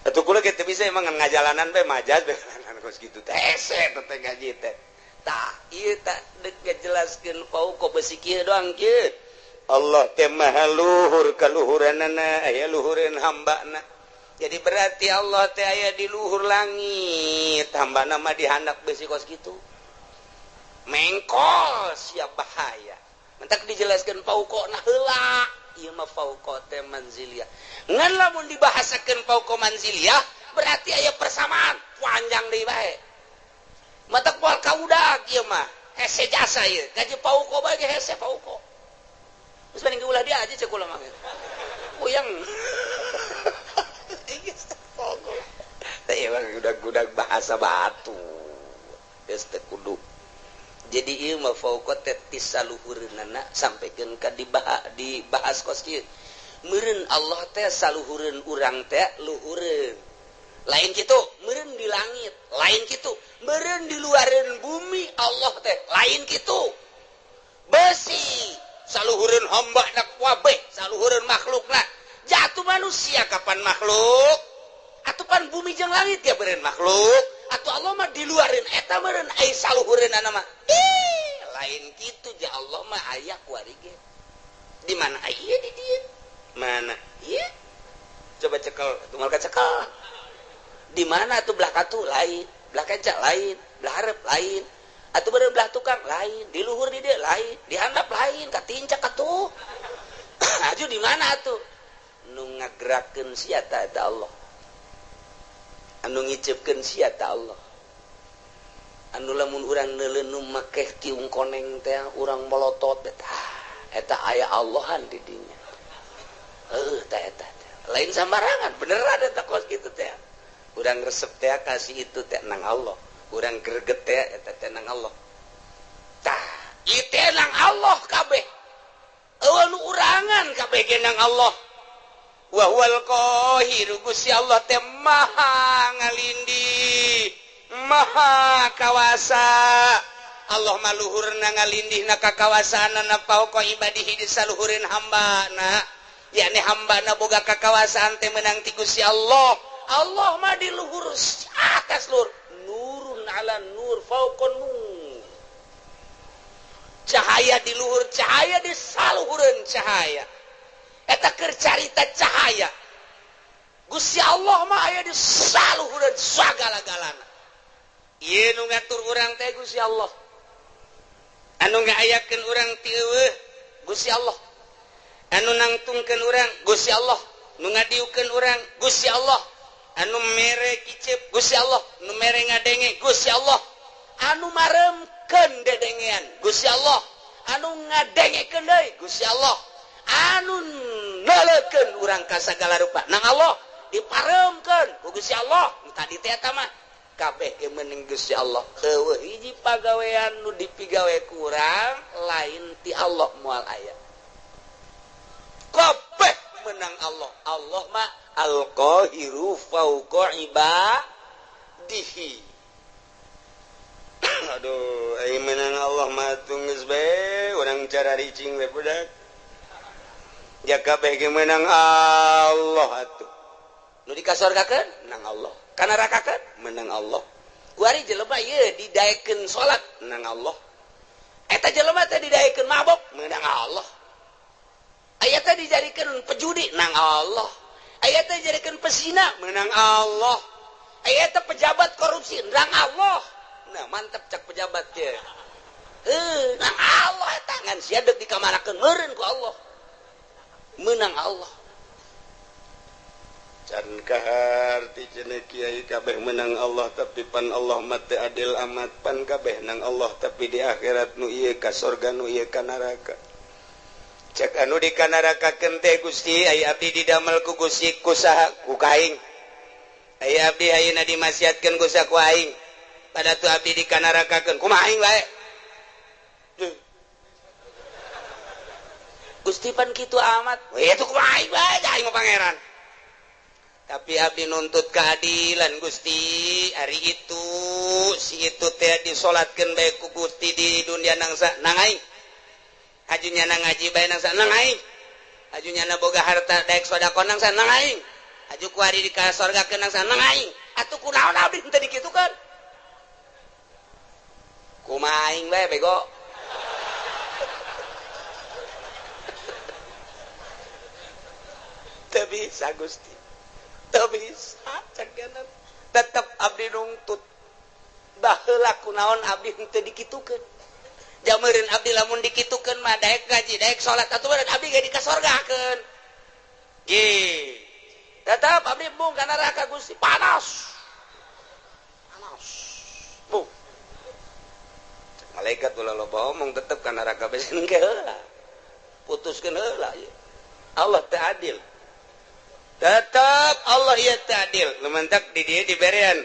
atuh kula ge teu bisa emang ngajalanan bae majaz bae kos kitu teh hese teh ngaji teh tah ieu tah deuk ngajelaskeun fauqa besi kieu doang kieu Allah teh maha luhur kaluhuranana aya luhureun hambana jadi berarti Allah teh aya di luhur langit hambana mah dihandap besi kos kitu mengkol siap bahaya mentak dijelaskeun fauqana heula ieu mah fauqa teh manziliyah ngan lamun dibahasakeun fauqa manziliyah berarti aya persamaan panjang deui bae matak moal kaudag ieu mah hese jasa ieu gaji fauqa bae ge hese fauqa geus banding ulah dia aja cek ulah mah puyeng teh ieu udah bahasa batu geus teu kudu jadi ieu mah fauqa teh tisaluhureunana sampikeun ka dibahas kos kieu meureun Allah teh saluhureun urang teh luhureun lain kitu meureun di langit lain kitu meureun di luareun bumi Allah teh lain kitu besi saluhureun hambana kabeh saluhureun makhlukna jatuh manusia kapan makhluk atupan bumi jeung langit ya beureun makhluk atau Allah mah di luarin eta meureun ai saluhureunana mah lain kitu ja Allah mah aya kuari ge di mana aya di dieu mana ieu coba cekel tunggal kacekel di mana atuh belah katu lain belah kaca lain belah hareup lain atuh beureum belah tukang lain di luhur di dieu lain di handap lain katincak atuh aju di mana atuh nu ngagerakeun sia eta Allah anu ngiceupkeun sia ta Allah anu lamun urang neuleuh makeh tiung koneng teh urang molotot eta aya Allahan di dinya tah eta lain sambarangan beneran eta kos kitu teh urang resep teh kasih itu teh nang Allah urang greget teh eta teh nang Allah tah ieu teh nang Allah kabeh anu urangan kabeh ge nang Allah wa huwal qahir Gusti Allah teh maha ngalindih maha kawasa Allah maluhurna ngalindihna ka kawasaanna pauqa ibadihi di saluhureun hambana yakni hambana boga kakawasaan teh meunang ti Gusti Allah Allah mah di luhur atas luhur nurun ala nur fauqa nur cahaya di luhur cahaya di saluhureun cahaya eta keur carita cahaya Gusti Allah mah aya di saluhureun sagala-galana ieu nu ngatur urang teh Gusti Allah anu ngaayakeun urang ti eueuh Gusti Allah anu nangtungkeun urang Gusti Allah nu ngadiukeun urang Gusti Allah anu mere kicep Gusti Allah nu mere ngadenge Gusti Allah anu maremkeun dedengean Gusti Allah anu ngadengekeun deui Gusti Allah anu nalekeun urang ka sagala rupa nang Allah diparemkeun ku Gusti Allah tadi teh eta mah kabeh ge meuning Gusti Allah eueuh hiji pagawean nu dipigawe ku urang lain ti Allah moal aya kabeh menang Allah Allah mah al-qahiru fauqa ibadihi aduh ai menang Allah mah geus bae urang cara ricing we budak ya kabeh ge menang Allah atuh nu dikasorgakeun nang Allah kana rakakeun menang Allah kuari jelema ieu didaekeun salat menang Allah eta jelema teh didaekeun mabok menang Allah aya teh dijadikeun pejudi nang Allah aya teh dijadikeun pesina menang Allah aya teh pejabat korupsi nang Allah nah mantep cek pejabat teh nang Allah eta ngan sia deuk dikamanakeun meureun ku Allah menang Allah can kahar ti cenah kiai kabeh menang Allah tapi pan Allah mah teu adil amat pan kabeh nang Allah tapi di akhirat nu ieu ka surga nu ieu ka neraka cek anu di ka nerakakeun teh Gusti ai abdi didamel ku Gusti ku saha ku kaing ai abdi ayeuna dimasiatkeun ku saha ku aing pada tu abdi di ka nerakakeun kumaha aing bae Gusti pan kitu amat we itu kumaha aing bae aing mah pangeran tapi abdi nuntut keadilan Gusti hari itu si itu teh disolatkeun bae ku Gusti di dunia nangsa nang aing ajunya nang ngaji bae nangsa nang aing ajunya na boga harta daek sedekah nangsa nang aing aju ku ari di ka surgakeun nangsa nang aing atuh kunaon abdi teu dikitukeun kumaha aing bae bego teu bisa Gusti teu bisa cakenan tetep abdi nuntut baheula kunaon abdi teu dikitukeun jameureun abdi lamun dikitukeun mah daek gaji daek salat atuh bae abdi ge dikasorgakeun ge tetep abdi bung ka neraka Gusti panas bung malaikat ulah loba omong tetep ka neraka besen ge heula putuskeun heula Allah teu adil tetap Allah ya ta'adil lumantak di dia diberian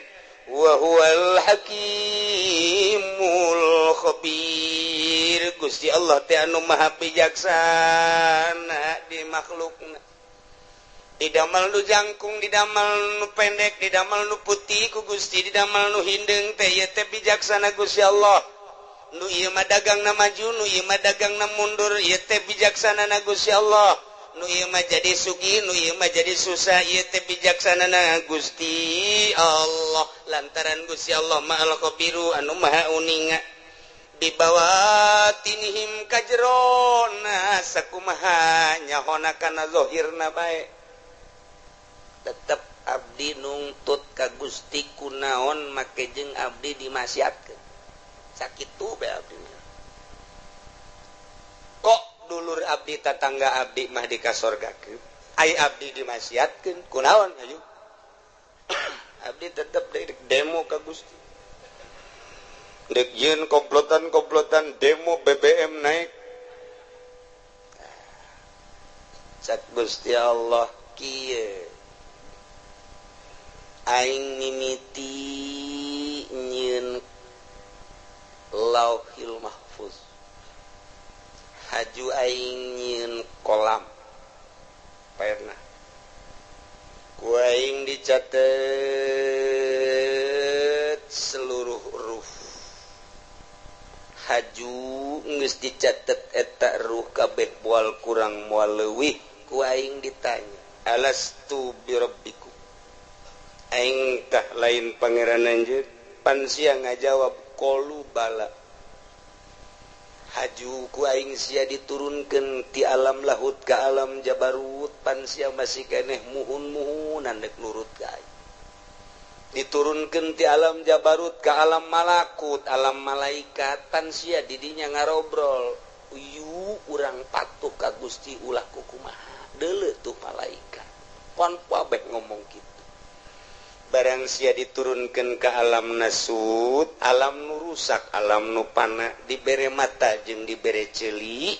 wa huwal hakimul khabir Gusti Allah teh anu maha bijaksana di makhlukna didamel nu jangkung didamel nu pendek didamel nu putih ku Gusti didamel nu hindeng teh ieu teh bijaksana Gusti Allah nu ieu mah dagangna maju nu ieu mah dagangna mundur ieu teh bijaksana na Gusti Allah nu ieu mah jadi sugih nu ieu mah jadi susah ieu teh bijaksanana Gusti Allah lantaran Gusti Allah ma'al khabiru anu maha uninga bibawatinihim kajrona sakumaha nyahona kana zahirna bae tetep abdi nungtut ka Gusti kunaon make jeung abdi dimasiatkeun sakitu bae abdi kok dulur abdi tatangga abdi mah dikasorgakeun ai abdi dimasiatkeun kunaon ayu abdi tetep demo ka Gusti dek yen komplotan demo BBM naik cak Gusti Allah kieu aing mimiti nyeun lauhil mahfuz haju aing nyeun kolam pernah ku aing dicatet seluruh huruf haju geus dicatet eta ruh kabeh moal kurang moal leuwih ku aing ditanya alastu birabbikum aing tah lain pangeran anjeun pan sia ngajawab qalu bala haju ku aing sia diturunkeun ti alam lahut ka alam jabarut pan sia masih keneh muhun-muhunan dek nurut ka aing diturunkeun ti alam jabarut ka alam malakut alam malaikat pan sia didinya ngarobrol uyu urang patuh ka Gusti ulah kumaha deuleu tuh malaikat pon pabeh ngomong kitu barang sia diturunkeun ka alam nasut alam nu rusak alam nu pana dibere mata jeung dibere ceuli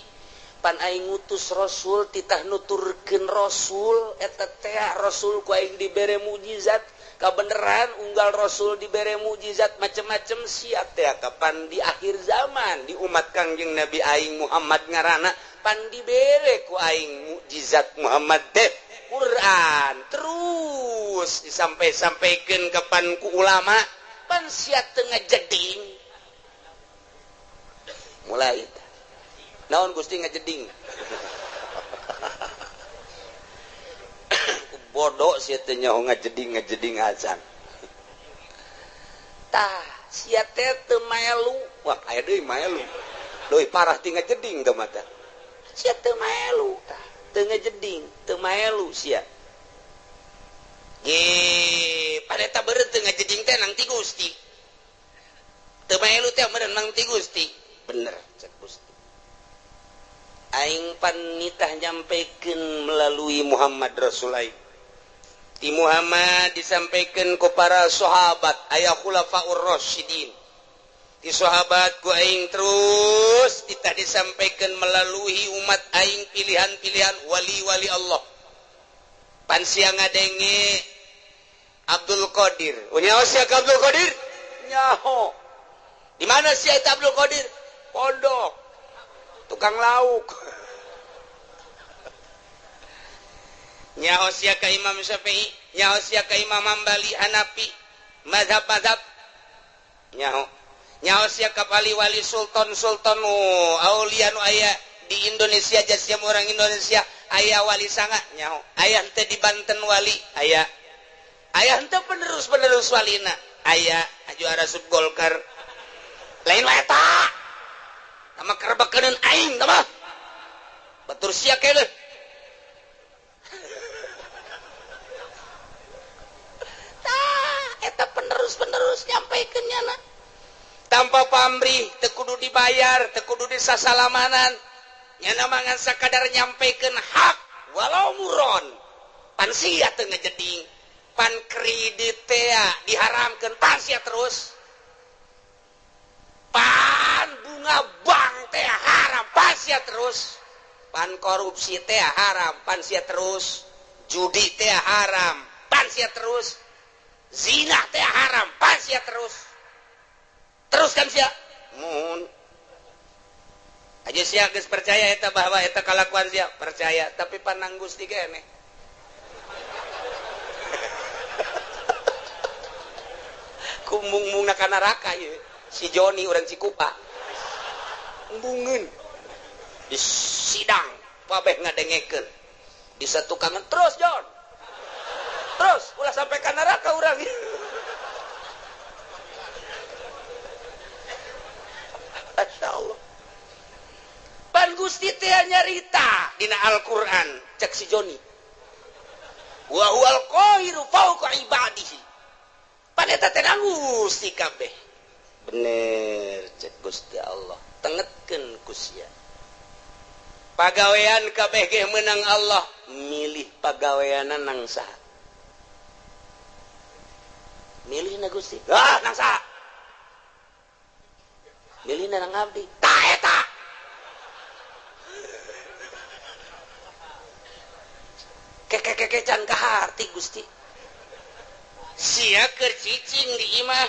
pan aing ngutus rasul titah nuturkeun rasul eta teh rasul ku aing dibere mukjizat kabeneran unggal rasul dibere mukjizat macem-macem sia teh kapan di akhir zaman di umat Kangjeng Nabi aing Muhammad ngaranna pan dibere ku aing mukjizat Muhammad teh Quran terus disampai-sampaikan kapan ku ulama pan sia teu ngajeding mulai naon Gusti ngajeding bodoh sia teh nyaho ngajeding azan tah sia teh teu melu wah aya deui melu leuwih parah ti ngajeding teh mata sia teu melu tah teu ngajeding teu melu sia ge pada eta beureut teu ngajeding teh nang ti Gusti teu melu teh meureun nang ti Gusti bener cek Gusti aing pan nitah nyampikeun melalui Muhammad Rasul aing di Muhammad disampaikan ku para sahabat aya khulafaur rasyidin di sahabat ku aing terus kita disampaikan melalui umat aing pilihan-pilihan wali-wali Allah pan sia ngadenge Abdul Qadir nyaho sia Abdul Qadir nyaho di mana sia eta Abdul Qadir pondok tukang lauk nyaho sia ka Imam Syafi'i nyaho sia ka Imam Hambali Hanafi mazhab-mazhab nyaho sia ka wali-wali sultan-sultan aulia nu aya di Indonesia sia orang Indonesia aya wali sanga nyaho aya teh di Banten wali aya teh penerus walina aya juara sub Golkar lain wae eta sama kerebekeun aing mah batur sia keneh eta penerus nyampaikeun nyana tanpa pamrih teu kudu dibayar teu kudu disasalamanan nyana mangan sakadar nyampaikeun hak walau muron pan sia teu ngajeding pan kredit teh diharamkeun pan sia terus pan bunga bank teh haram pan sia terus pan korupsi teh haram pan sia terus judi teh haram pan sia terus zina teh haram pan sia terus kan sia mun aja sia geus percaya eta bahwa eta kalakuan sia percaya tapi panang Gusti keneh kumbung-mungna ka neraka ieu si Joni urang Cikupa embungeun di sidang pabeh ngadengekeun di satu kangen terus John terus ulah sampai ke neraka urang Masya Allah pan Gusti teh nyarita dina Al-Qur'an cek si Joni wa huwal qahiru fawqa ibadihi pan eta teh Gusti kabeh bener cek Gusti Allah tengetkeun ku sia pagawean kabeh ge meunang Allah milih pagaweana nang saha milih na Gusti nang saha milih na nang abdi tah eta keke can kaharti Gusti sia keur cicing di imah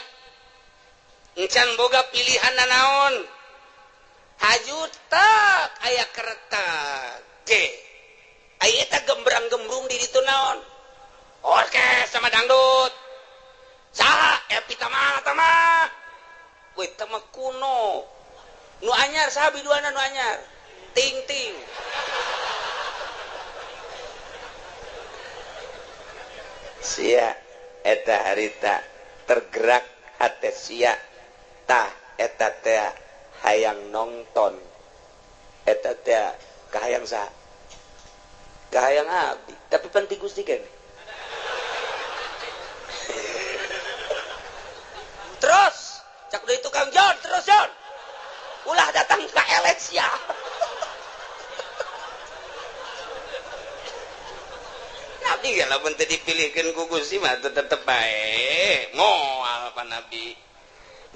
encan boga pilihan naon hajut tak aya keretak ge aya eta gembrang-gembrung di ditu naon orkes sama dangdut saha epi tamah we tamah kuno nu anyar saha biduana nu anyar ting ting sia eta harita tergerak hate sia tah eta teh hayang nonton eta teh kahayang saha kahayang abdi tapi penting Gusti kan terus cak deui tukang John terus John ulah datang ka eleksi Nabi ya lamun teu dipilihkeun ku Gusti mah tetep bae moal pan Nabi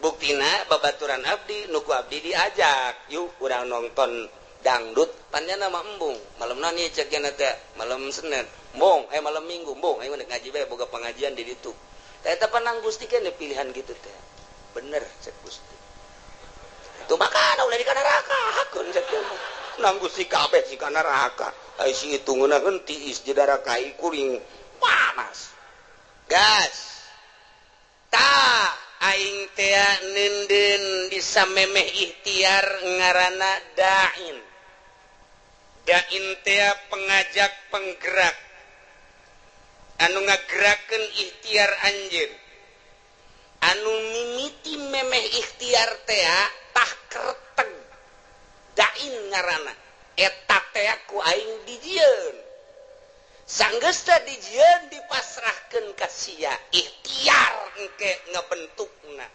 buktina babaturan abdi nuku abdi diajak yuk urang nonton dangdut panjana mah embung malemna nih cek teh malam Senin embung malam Minggu embung aing ngaji bae boga pengajian di ditu teh eta panang Gusti kan pilihan gitu teh bener cek Gusti itu makana ulah di neraka hakun cek nang Gusti kabeh si kana neraka ai si hitungna heuntih is di neraka kuring panas gas ta aing teh nenden bisa memeh ikhtiar ngaranna dain teh pengajak penggerak anu ngagerakeun ikhtiar anjeun anu mimiti memeh ikhtiar teh tah kereteg dain ngaranna eta teh ku aing dijieun sanggeus teh dijieun dipasrahkeun ka sia ikhtiar engke ngabentukna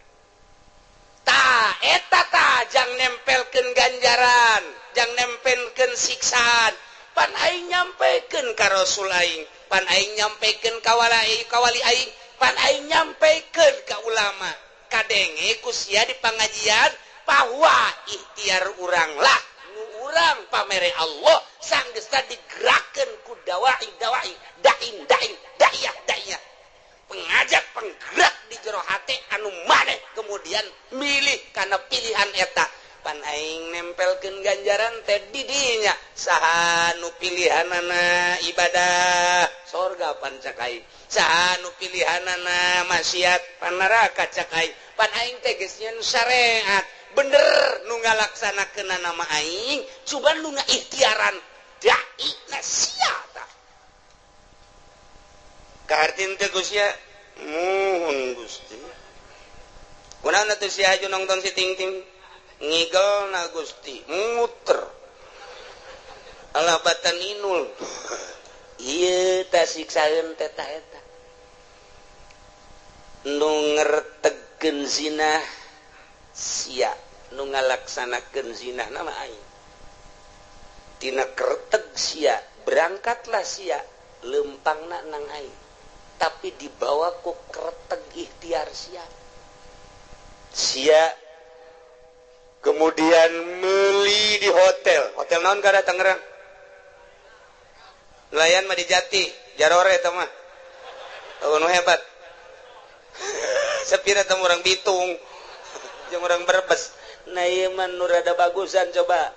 tah eta tah jang nempelkeun ganjaran jang nempelkeun siksaan pan aing nyampekeun ka Rasul aing pan aing nyampekeun ka kawali aing pan aing nyampekeun ka ulama kadenge ku sia di pangajian bahwa ikhtiar urang lah urang pamere Allah sanggeus digerakkeun ku dai daiyah pengajak penggerak di jero hate anu maneh kemudian milih kana pilihan eta pan aing nempelkeun ganjaran teh di dinya saha nu pilihanana ibadah surga pan cak aing saha nu pilihanana maksiat pan neraka cak aing pan aing teh geus nyen syariat bener nu ngalaksanakeun nama aing coba nu ngaikhtiaran dai na sia tah kahartin teh Gusti muhun Gusti kunaon atuh sia aju nongton si ting ting ngigelna Gusti muter alabatan inul ieu tah siksaeun teh tah eta nu ngertegkeun zina sia nu ngalaksanakeun zina nama aing tina kereteg sia berangkatlah sia lempangna nang aing tapi dibawa ku kereteg ikhtiar sia kemudian meuli di hotel naon kada Tangerang nelayan mah di Jati Jarore eta mah nu hebat sapira teh urang Bitung jeung urang Brebes nah ieu mah nu rada bagusan coba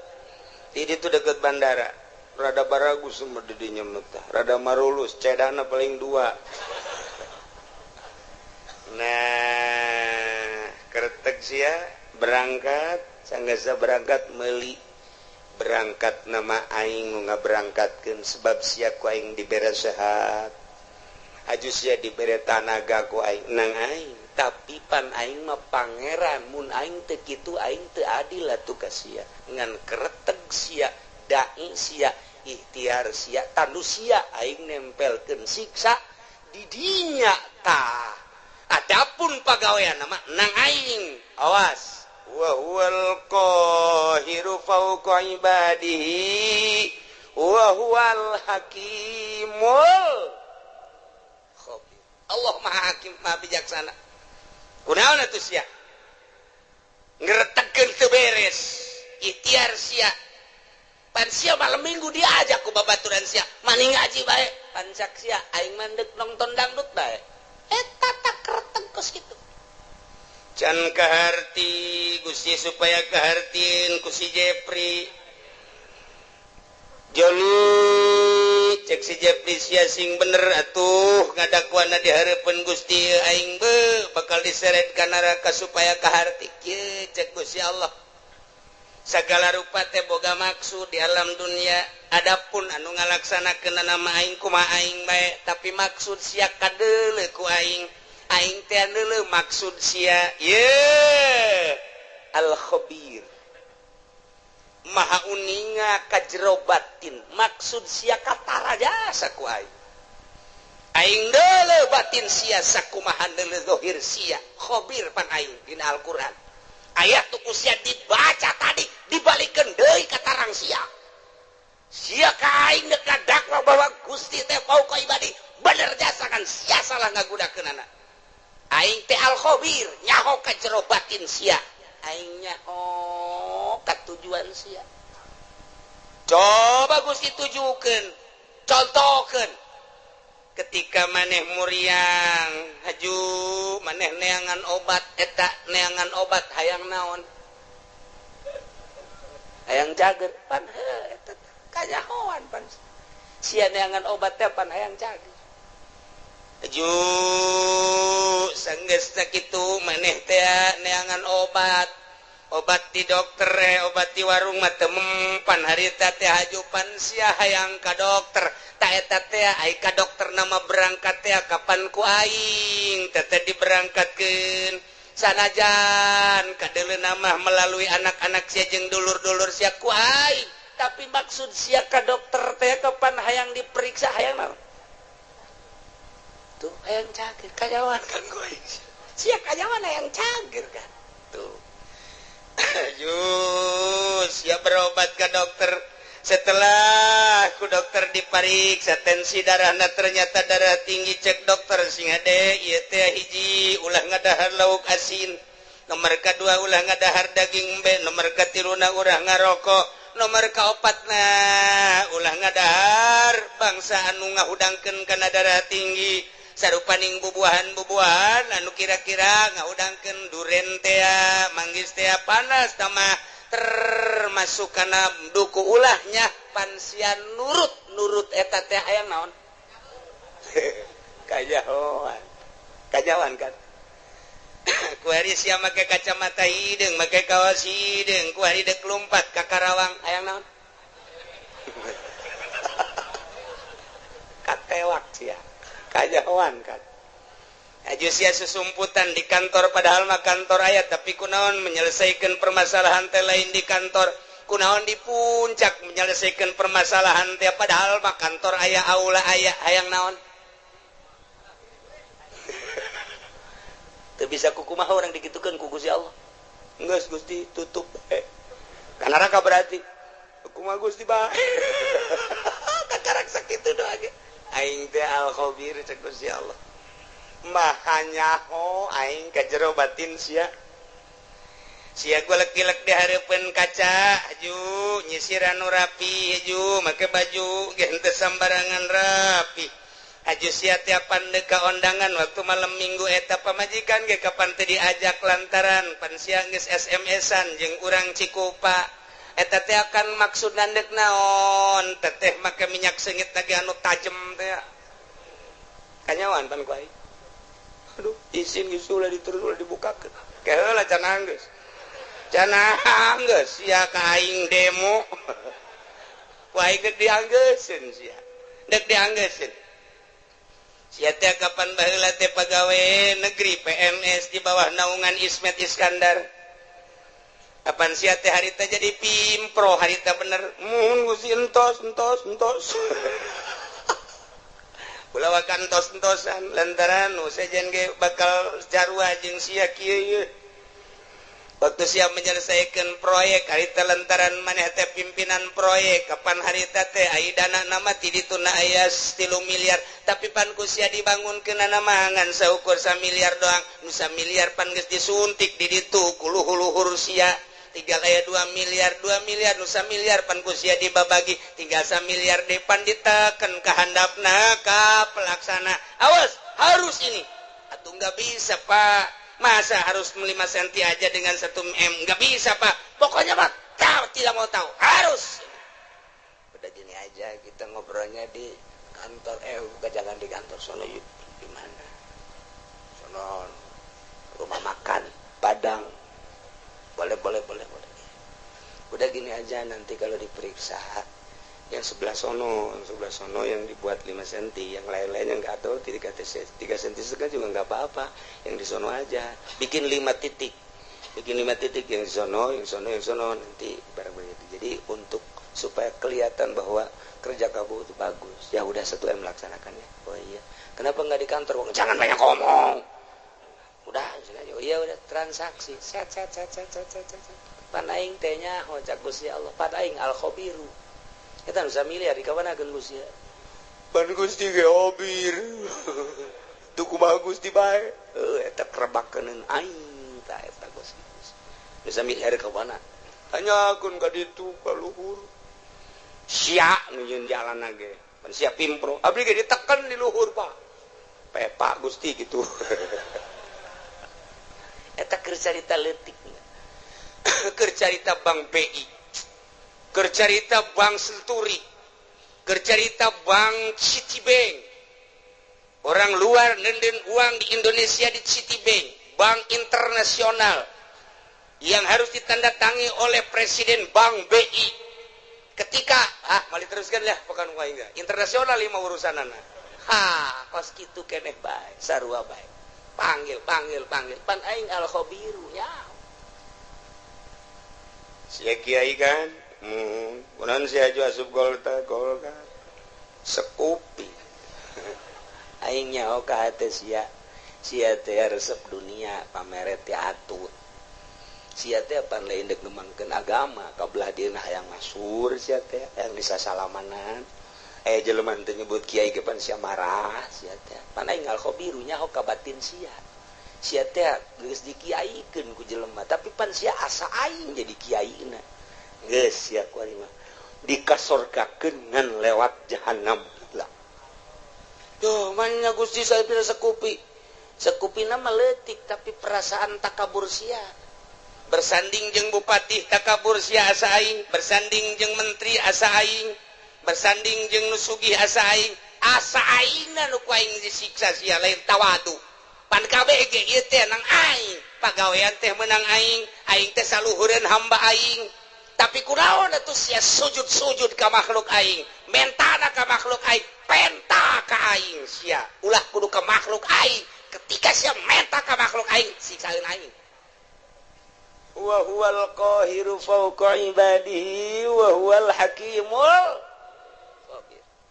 di ditu deket bandara rada baragus mah di dinya mah rada marulus cedana paling 2 nah kereteg sia berangkat sanggeus berangkat meuli berangkat nama aing nga berangkatkan sebab siku aing dibere sehat aju sia dibere tanaga ku aing nang aing tapi pan aing mah pangeran mun aing teu kitu aing teu adil atuh ka sia ngan kereteg sia dai sia ikhtiar sia tandu sia aing nempelkeun siksa di dinya tah adapun pagawean nama nang aing awas wa huwal qahiru fawqa ibadihi wa huwal hakimul khabir. Allah maha hakim maha bijaksana. Kunaon atuh sia? Ngretegkeun teu beres. Ikhtiar sia. Pan sia malam minggu diajak ku babaturan sia. Mani ngaji bae. Pan cak sia aing mandek nonton dangdut bae. Eta tak kreteg kos kitu. Can kaharti Gusti supaya kahartiin ku si Jepri Joli cek si Jepri sia sing bener atuh ngadakuana di hareupeun Gusti aing be bakal diseret ka neraka supaya kaharti kieu cek Gusti Allah sagala rupa teh boga maksud di alam dunia adapun anu ngalaksanakeun nama aing kumaha aing bae tapi maksud sia kadeuleu ku aing aing teh deuleu maksud sia ye al khabir maha uninga ka jero batin maksud sia katara jasa ku aing deuleu batin sia sakumaha deuleu zahir sia khabir pan aing dina Al-Qur'an ayat tu sia dibaca tadi dibalikeun deui ka tarang sia ka aing deuk dakwa bahwa Gusti teh fauqa ibadi bener jasa kan sia salah ngagudakeunana aing teh al khabir nyaho ka jero batin sia aing nyaho ka tujuan sia coba Gusti tujukeun contohkeun ketika maneh muriang haju maneh neangan obat eta neangan obat hayang naon hayang cager pan eta kanyahoan pan sia neangan obat teh pan hayang cager aju sanggeus sakitu maneh teh neangan obat di dokter obat di warung mah teu mempan harita teh hajupan sia hayang ka dokter ta eta teh ai ka dokter nama berangkat teh kapan ku aing teh diberangkatkeun sanajan kadeuleu mah melalui anak-anak sia jeung dulur-dulur sia ku aing tapi maksud sia ka dokter teh kapan hayang diperiksa hayang naon tuh hayang cager kajawan kan gue sia kajawan hayang cager kan tuh siap berobat ke dokter setelah ku dokter dipariksa tensi darahna ternyata darah tinggi cek dokter sing ade ieu teh hiji ulah ngadahar lauk asin nomor kedua ulah ngadahar daging embe nomor katiluna urang ngarokok nomor kaopatna ulah ngadahar bangsa anu ngahudangkeun kana darah tinggi sarupaning bubuahan anu kira-kira ngahudangkeun duren teh manggis teh panas tamah termasuk kana duku ulahnya pansian nurut eta teh hayang naon kajawan kan ku hari sia make kacamata hideung make kaos hideung ku hari deuk lompat ka Karawang hayang naon katewak sia kajawan kan aju sia susumputan di kantor padahal mah kantor aya tapi kunaon menyelesaikan permasalahan teh lain di kantor kunaon di puncak menyelesaikan permasalahan teh padahal mah kantor aya aula aya hayang naon teu bisa kukumaha urang digitukeun ku Gusti Allah geus Gusti tutup bae kana raka berarti kumaha Gusti bae kakarak sakitu doa ge aing teh al khabir cek Gusti Allah mahanya ho aing ka jero batin sia gue lek-lek di hareupeun kaca aju nyisir anu rapi aju make baju ge henteu sambarangan rapi aju sia tiapan deuk ka ondangan waktu malam minggu eta pamajikan ge kapan teu diajak lantaran pan sia geus SMS-an jeung urang Cikupa eta teh akan maksud nandek naon teteh make minyak seungit lagi anu tajem teh kanyawan pan ku aing aduh izin geus ulah diterus ulah dibukakeun keheula can anggeus sia ka aing demo wae geus dianggeuskeun sia dek dianggeuskeun sia teh kapan baheula teh pagawe negeri PNS di bawah naungan Ismet Iskandar kapan sia teh harita jadi pimpro harita bener mun Gusti entos ulah kantos-entosan lantaran nu sejen ge bakal jarwa jeung sia kieu waktu siap menyelesaikan proyek harita lantaran maneh teh pimpinan proyek kapan harita teh ai dana nama ti dituna aya 3 miliar tapi pan ku sia dibangunkeun nama ngan saukur 1 miliar doang nu 1 miliar pan geus disuntik di ditu ku luhur-luhur sia tinggal aya 2 miliar nu 1 miliar pan ku sia dibabagi tinggal 1 miliar depan diteken ka handapna ka pelaksana awas harus ini atuh enggak bisa Pak masa harus 5 senti aja dengan 1 M nggak bisa Pak pokoknya Pak tidak mau tahu harus udah gini aja kita ngobrolnya di kantor jangan di kantor sono yuk di mana sono rumah makan Padang boleh udah gini aja nanti kalau diperiksa yang sebelah sono yang dibuat 5 cm yang lain-lain yang nggak tahu 3 cm kan juga nggak apa-apa yang di sono aja bikin 5 titik yang di sono nanti barang begitu jadi untuk supaya kelihatan bahwa kerja kamu itu bagus ya udah 1 M laksanakannya oh iya kenapa nggak di kantor jangan banyak ngomong udah oh iya udah transaksi set panaing tehnya hojak Gusti Allah panaing al khobiru kita bisa miliar di kapan akan Gusti ya pan Gusti ge obir tuku bagus di bae eta kerebakeun aing tah eta Gusti bisa miliar ka mana hanya akun ka ditu ka luhur sia nu yeun jalanna ge pan sia pimpro abdi ge diteken di luhur Pak Pak Gusti gitu eta keur carita leutik keur carita Bank BI keur carita Bank Senturi keur carita Bank Citibank orang luar nenden uang di Indonesia di Citibank bank internasional yang harus ditandatangi oleh Presiden Bank BI ketika mali teruskan lah bukan wae enggak internasional 5 urusanana kos kitu keneh bae sarua bae panggil pan aing al khobiru ya sia kiai kan kunaon sia aju asup golka sekupi aing nyaho ka hate sia teh resep dunia pamere teh atut sia teh pan lain dek ngembangkeun agama kabelah dieuna hayang masur sia teh hayang disasalamanan jelema teh nyebut kiai ge pan sia marah sia teh pan aing al khobiru nyaho ka batin sia teh geus dikiaikeun ku jelema tapi pan sia asa aing jadi kiaina geus ya kuari mah dikasorgakeun ngan lewat jahanam lah. Duh, mana Gusti saya pilih sekupi. Sekupina meletik tapi perasaan takabur sia. Bersanding jeung bupati takabur sia asa aing, bersanding jeung menteri asa aing, bersanding jeung nu sugih asa aing, asa aingna nu ku aing disiksa sia lain tawadu. Pan kabeh ge ieu teh nang aing, pagawean teh menang aing teh saluhureun hamba aing. Tapi kunaon atuh sia sujud ka makhluk aing mentana ka makhluk aing penta ka aing sia ulah kudu ka makhluk aing ketika sia menta ka makhluk aing siksaeun aing wa huwal qahiru fawqa ibadihi wa huwal hakimul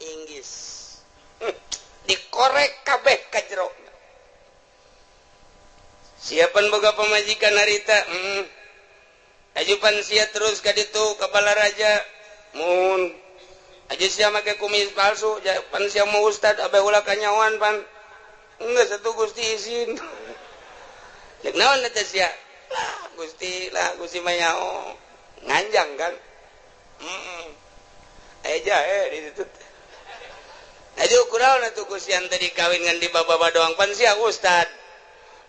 inggis dikorek kabeh ka jero siapan boga pamajikan harita ajupan sia terus ka ditu ka balaraja mun aja sia make kumis palsu pan sia mau ustad abe ulah kanyawan pan enggak satu Gusti izin nek naon eta sia Gusti manyao nganjang kan aja di situ aja kunaon atuh Gusti ante dikawin ngan di baba doang pan sia ustad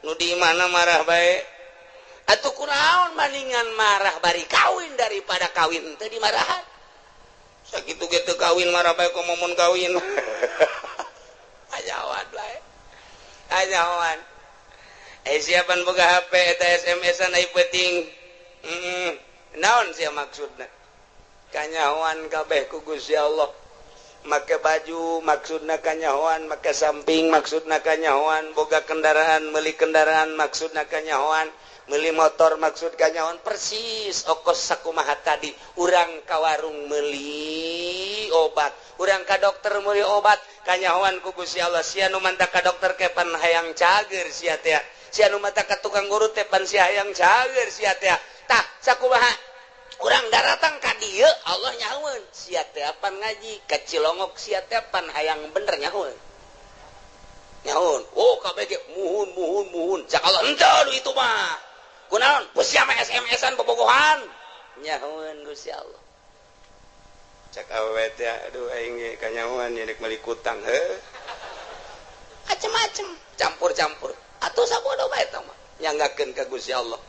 nu di mana marah bae atuh kunaon maningan marah bari kawin daripada kawin teu dimarahan sakitu ge teu kawin marah bae komo mun kawin ajawan bae ajawan siapan boga HP eta SMS-an ai penting naon sia maksudna kanyahoan kabeh ku Gusti Allah. Make baju maksudna kanyahoan, make samping maksudna kanyahoan, boga kendaraan meuli kendaraan maksudna kanyahoan, meuli motor maksud kanyahoan, persis okos sakumaha tadi. Urang ka warung meuli obat, urang ka dokter meuli obat, kanyahoan ku Gusti Allah. Sia nu manta ka dokter kepan hayang cager sia teh, sia nu manta ka tukang guru teh pan sia hayang cager sia teh. Tah sakumaha urang daratang ka dieu Allah nyahoeun sia teh pan ngaji ka Cilongok sia teh pan hayang bener nyahoeun. Nyahoeun, oh kabeh ge muhun cak Allah henteu itu mah. Kunaon? Sia mah SMS-an bobogohan. Nyahoeun Gusti Allah. Cak awewe teh aduh aing ge kanyahoan yeuk meuli kutang heuh. Macem-macem, campur-campur. Atuh sabodo bae eta mah. Nyanggakeun ka Gusti Allah.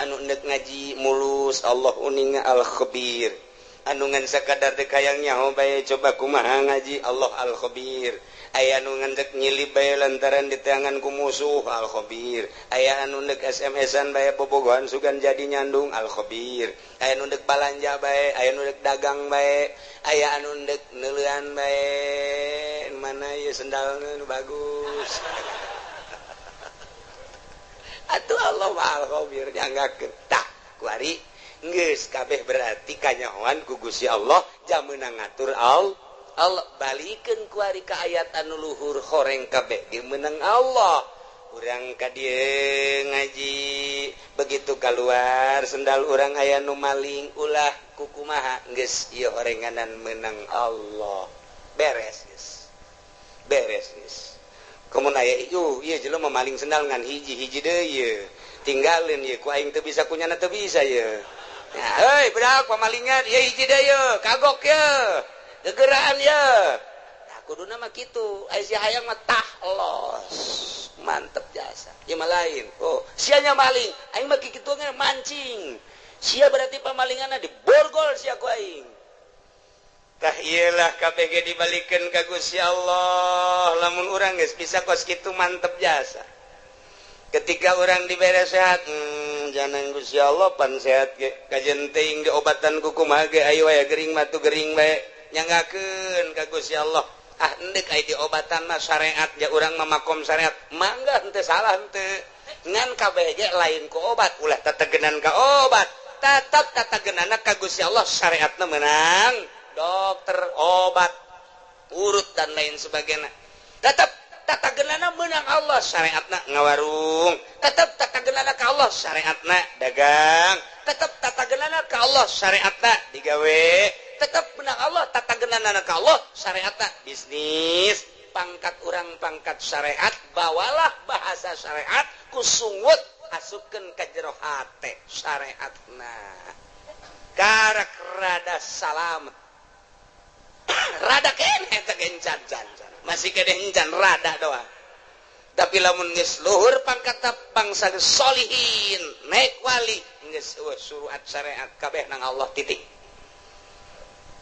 Anu nek ngaji mulus Allah uninga al-khabir, anu ngan sakadar dek hayang nyaho bae coba kumaha ngaji Allah al-khabir, aya anu ngan dek nyilip bae lantaran diteangan ku musuh al-khabir, aya anu nek SMS-an bae bobogohan sugan jadi nyandung al-khabir, aya anu nek balanja bae, aya anu nek dagang bae, aya anu nek neuleuan bae mana ieu sendalna nu bagus. Atuh Allah mah al-khabir nyanggakeun. Tah kuari geus kabeh berarti kanyahoan ku Gusti Allah jameuna ngatur Allah balikeun kuari ka ayat anu luhur horeng kabeh ge meunang Allah. Urang ka dieu ngaji begitu keluar sendal urang aya nu maling ulah kukumaha geus ieu horenganan meunang Allah. Beres geus. Beres geus. Komun aya ieu jelema maling sendal ngan hiji-hiji deui ieu. Tinggalin ieu ku aing teu bisa kunyana teu bisa ieu. Nah, heuy budak pamalingan ieu hiji deui ieu, kagok ieu. Gegeraan ieu. Nah, kuduna mah kitu. Ai si hayang mah tah los. Mantep jasa. Ieu mah lain. Oh, sia nya maling, aing mah kitu ge mancing. Sia berarti pamalinganna diborgol sia ku aing. Tah iyalah kabeh ge dibalikeun ka Gusti Allah. Lamun urang geus bisa kos kitu mantep jasa. Ketika urang dibere sehat, jangan Gusti Allah pan sehat ge. Kajen teuing diobatan ku kumaha ge ayo aya gering mah tu gering bae. Nyanggakeun ka Gusti Allah. Ah endek aya diobatan mah syariat ja urang mah makom syariat. Mangga henteu salah henteu. Ngan kabeh ge lain ku obat, ulah tategenan ka obat. Tetep tategenana ka Gusti Allah syariatna meunang. Dokter, obat, urut dan lain sebagainya. Tetap tatagenana menang Allah syariatna ngawarung. Tetap tatagenana ka Allah syariatna dagang. Tetap tatagenana ka Allah syariatna digawe. Tetap menang Allah tatagenana ka Allah syariatna bisnis. Pangkat urang pangkat syariat, bawalah bahasa syariat kusungut asupkeun ka jero hate syariatna. Karak rada salamet. Rada kene teh encan masih kene encan rada doang. Tapi lamun geus luhur pangkat bangsa solihin naik wali geus suruat syariat kabeh nang Allah titik.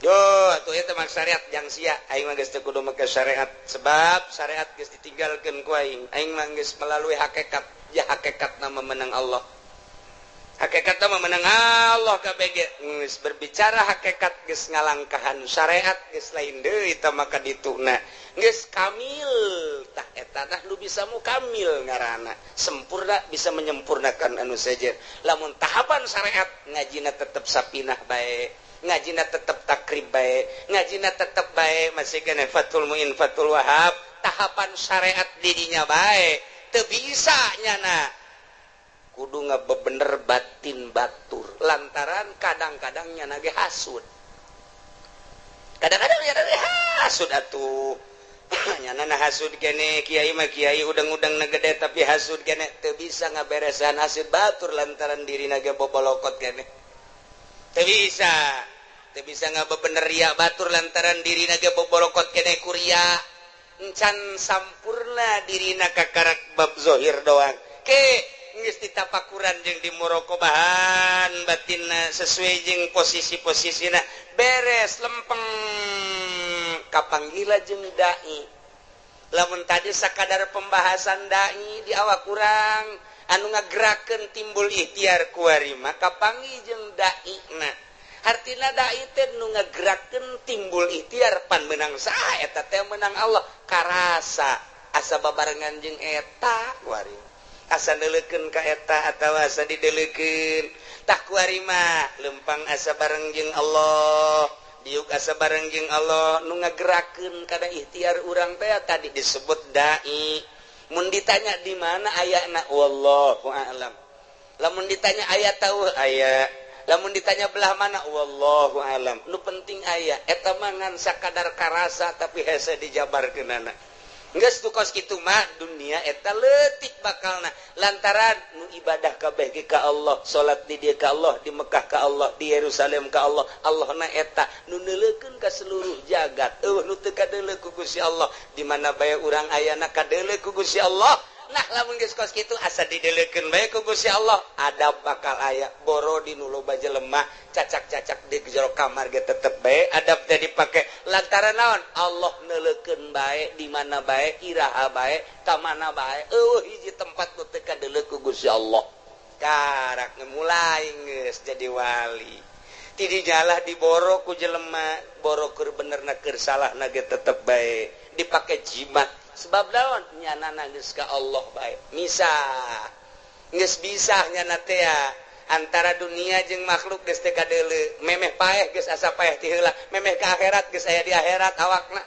Yo atuh eta mah syariat jang sia aing mah geus teu kudu make syariat sebab syariat geus ditinggalkeun ku aing. Aing mah geus melalui hakikat ya hakikatna memenang Allah. Hakikat mah menang Allah kabeh geus berbicara hakikat geus ngalangkahan syariat geus lain deui tah maka dituna geus kamil tah eta tah nu bisa mukamil ngaranna sempurna bisa menyempurnakan anu sejer. Lamun tahapan syariat ngajina tetep sapinah bae, ngajina tetep takrib bae, ngajina tetep bae masih kene Fathul Muin Fathul Wahab tahapan syariat didinya bae teu bisa nyana kudu ngabebener batin batur lantaran kadang-kadang nyana ge hasud. Kadang-kadang nyana ge hasud atuh. Nyana hasud kene kiai mah kiai udang-udang na gede tapi hasud kene teu bisa ngaberesan hasud batur lantaran dirina ge bobolokot kene. Teu bisa ngabebener ria batur lantaran dirina ge bobolokot kene kuria. Encan sampurna dirina kakarak bab zohir doang. Ke geus ditapakuran jeung dimuraqabahan batinna sesuai jeung posisi-posisina beres lempeng kapanggila jeung dai. Lamun tadi sakadar pembahasan dai di awak urang anu ngagerakeun timbul ikhtiar kuari mah kapanggih jeung daina artina dai teh nu ngagerakeun timbul ikhtiar pan menang saha eta teh menang Allah karasa asa babarengan jeung eta kuari asa neuleukeun ka eta atawa asa dideuleukeun tah kuari mah lempang asa bareng jeung Allah diuk asa bareng jeung Allah nu ngagerakeun kana ikhtiar urang teh tadi disebut dai mun ditanya di mana ayana wallahu a'lam lamun ditanya aya tahu aya lamun ditanya belah mana wallahu alam nu penting aya eta mah ngan sakadar karasa tapi hese dijabarkeunana geus tu kos kitu mah dunia eta leutik bakalna lantaran nu ibadah kabeh ge ka Allah salat di dieu ka Allah di Mekah ka Allah di Yerusalem ka Allah Allahna eta nu neuleukeun ka seluruh jagat nu teu kadeuleu ku Gusti Allah di mana bae urang ayana kadeuleu ku Gusti Allah. Nah lamun geus kos kitu asa dideuleukeun bae ku Gusti Allah adab bakal aya boro di nu loba jelema cacak-cacak di jero kamar ge tetep bae adab teh dipake lantaran naon Allah neuleukeun bae di mana bae iraha bae ka mana bae hiji tempat nu teu kadeuleu ku Gusti Allah karak mulai geus jadi wali ti dijalah diboro ku jelema boro keur benerna keur salahna ge tetep bae dipake jimat sebab daun nyanana geus ka Allah bae misah geus bisa nyana teh antara dunia jeung makhluk geus teh kadeuleu memeh paeh geus asa paeh ti heula memeh ka akhirat geus aya di akhirat awakna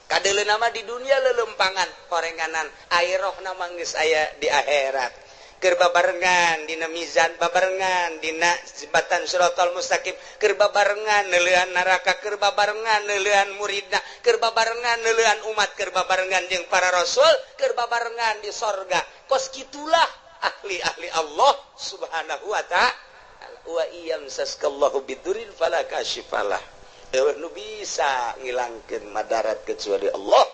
kadeuleu mah di dunia leulempangan horenganan airohna mah geus aya di akhirat keur babarengan dina mizan babarengan dina jembatan siratal mustaqim keur babarengan neuleuan neraka keur babarengan neuleuan muridna keur babarengan neuleuan umat keur babarengan jeung para rasul keur babarengan di sorga kos kitulah ahli-ahli Allah subhanahu wa ta'ala wa iyam saskallahu bidurin fala kashifalah teueuh nu bisa ngilangkeun madarat kecuali Allah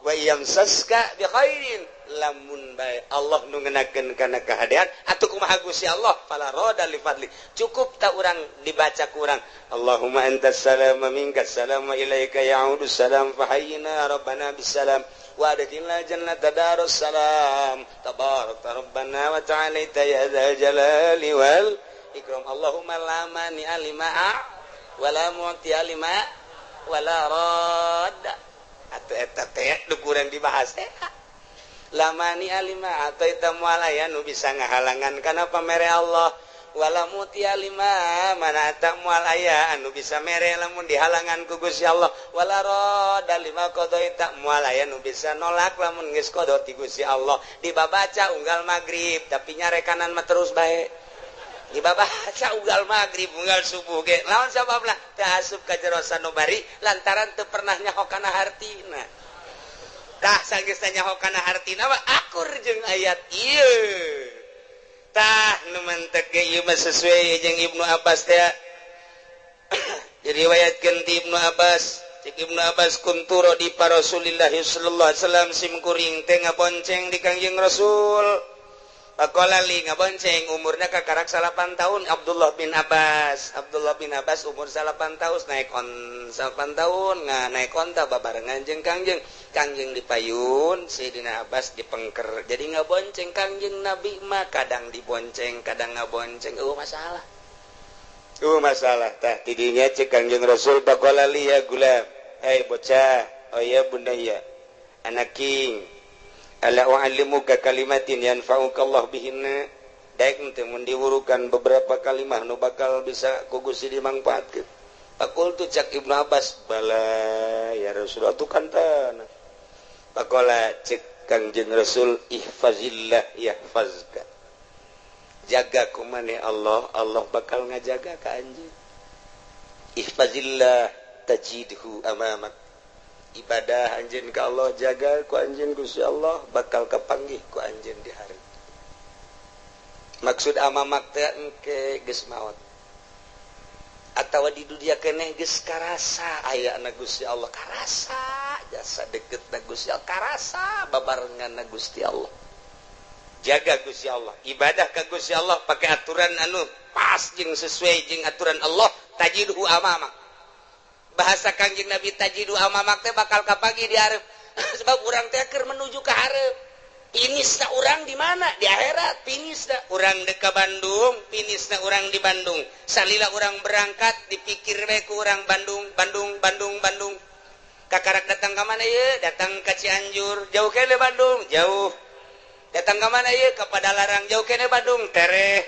wa iyam saska bi khairin lamun bae Allah nu ngeunakeun kana kahadean atuh kumaha Gusti Allah fala roda li fadli cukup ta urang dibaca ku urang Allahumma antas salam wa minkas salam wa ilaika ya'udus salam fa hayyina rabbana bisalam wa adkhilna jannata darus salam tabarakta rabbana wa ta'ala ya dzal jalali wal ikram Allahumma la mani alima wa la mu'ti alima wa la radda atuh eta teh nu kurang dibahas teh lamani alima atau itamualaya nu bisa ngahalangan kana pamere Allah wala muti alima mana tamualaya anu bisa mere lamun dihalangan ku Gusti Allah wala roda lima qadaita mualaya nu bisa nolak lamun geus qada ti Gusti Allah dibabaca unggal magrib tapi nyarekanan mah terus bae dibabaca unggal magrib unggal subuh ge lawan sababna teu asup ka jero sanubari lantaran teu pernah nyaho kana hartina tah sanggeus nyaho kana hartina mah akur jeung ayat ieu tah nu mantep ge ieu mah sesuai jeung Ibnu Abbas teh diriwayatkeun ti Ibnu Abbas cek Ibnu Abbas kuntu di Rasulillah sallallahu alaihi wasallam simkuring teh ngabonceng di Kangjeng Rasul Pakola li ngabonceng umurna kakarak 8 tahun Abdullah bin Abbas umur 8 tahun naik on 8 tahun naik onta babarengan jeung Kangjeng dipayun Sayyidina Abbas dipengker jadi ngabonceng Kangjeng Nabi mah kadang dibonceng kadang ngabonceng masalah tah tidinya cek Kangjeng Rasul pakola li ya gulam bocah oh ya bunda ya anak king ala u'allimuka kalimatin yanfa'uka Allah bihinna daek teh mun diwurukan beberapa kalimat nu bakal bisa ku Gusti dimangpaatkeun Pakultu cak Ibnu Abbas bala ya Rasulullah tu kantana pakola cek Kangjeng Rasul ihfazillah yahfazka jaga ku maneh Allah bakal ngajaga ka anjeun ihfazillah tajidhu amamak ibadah anjeun ka Allah jaga ku anjeun Gusti Allah bakal kapanggih ku anjeun di hari maksud amamak teh engke geus maot atawa di dunia keneh geus karasa ayana Gusti Allah karasa jasa deketna Gusti Allah karasa babarenganna Gusti Allah jaga Gusti Allah ibadah ka Gusti Allah pakai aturan anu pas jeung sesuai jeung aturan Allah tajidhu amamak bahasa Kangjeng Nabi tajidu amamak teh bakal kapagi di hareup sebab urang teh keur menuju ka hareup Finisna urang di mana? Di akhirat. Finisna urang deka Bandung, finisna urang di Bandung. Salila urang berangkat dipikir we ku urang Bandung. Kakarak datang ke mana ye? Datang ke Cianjur. Jauh kene Bandung, jauh. Datang ke mana ye? Ke Padalarang. Jauh kene Bandung, tereh.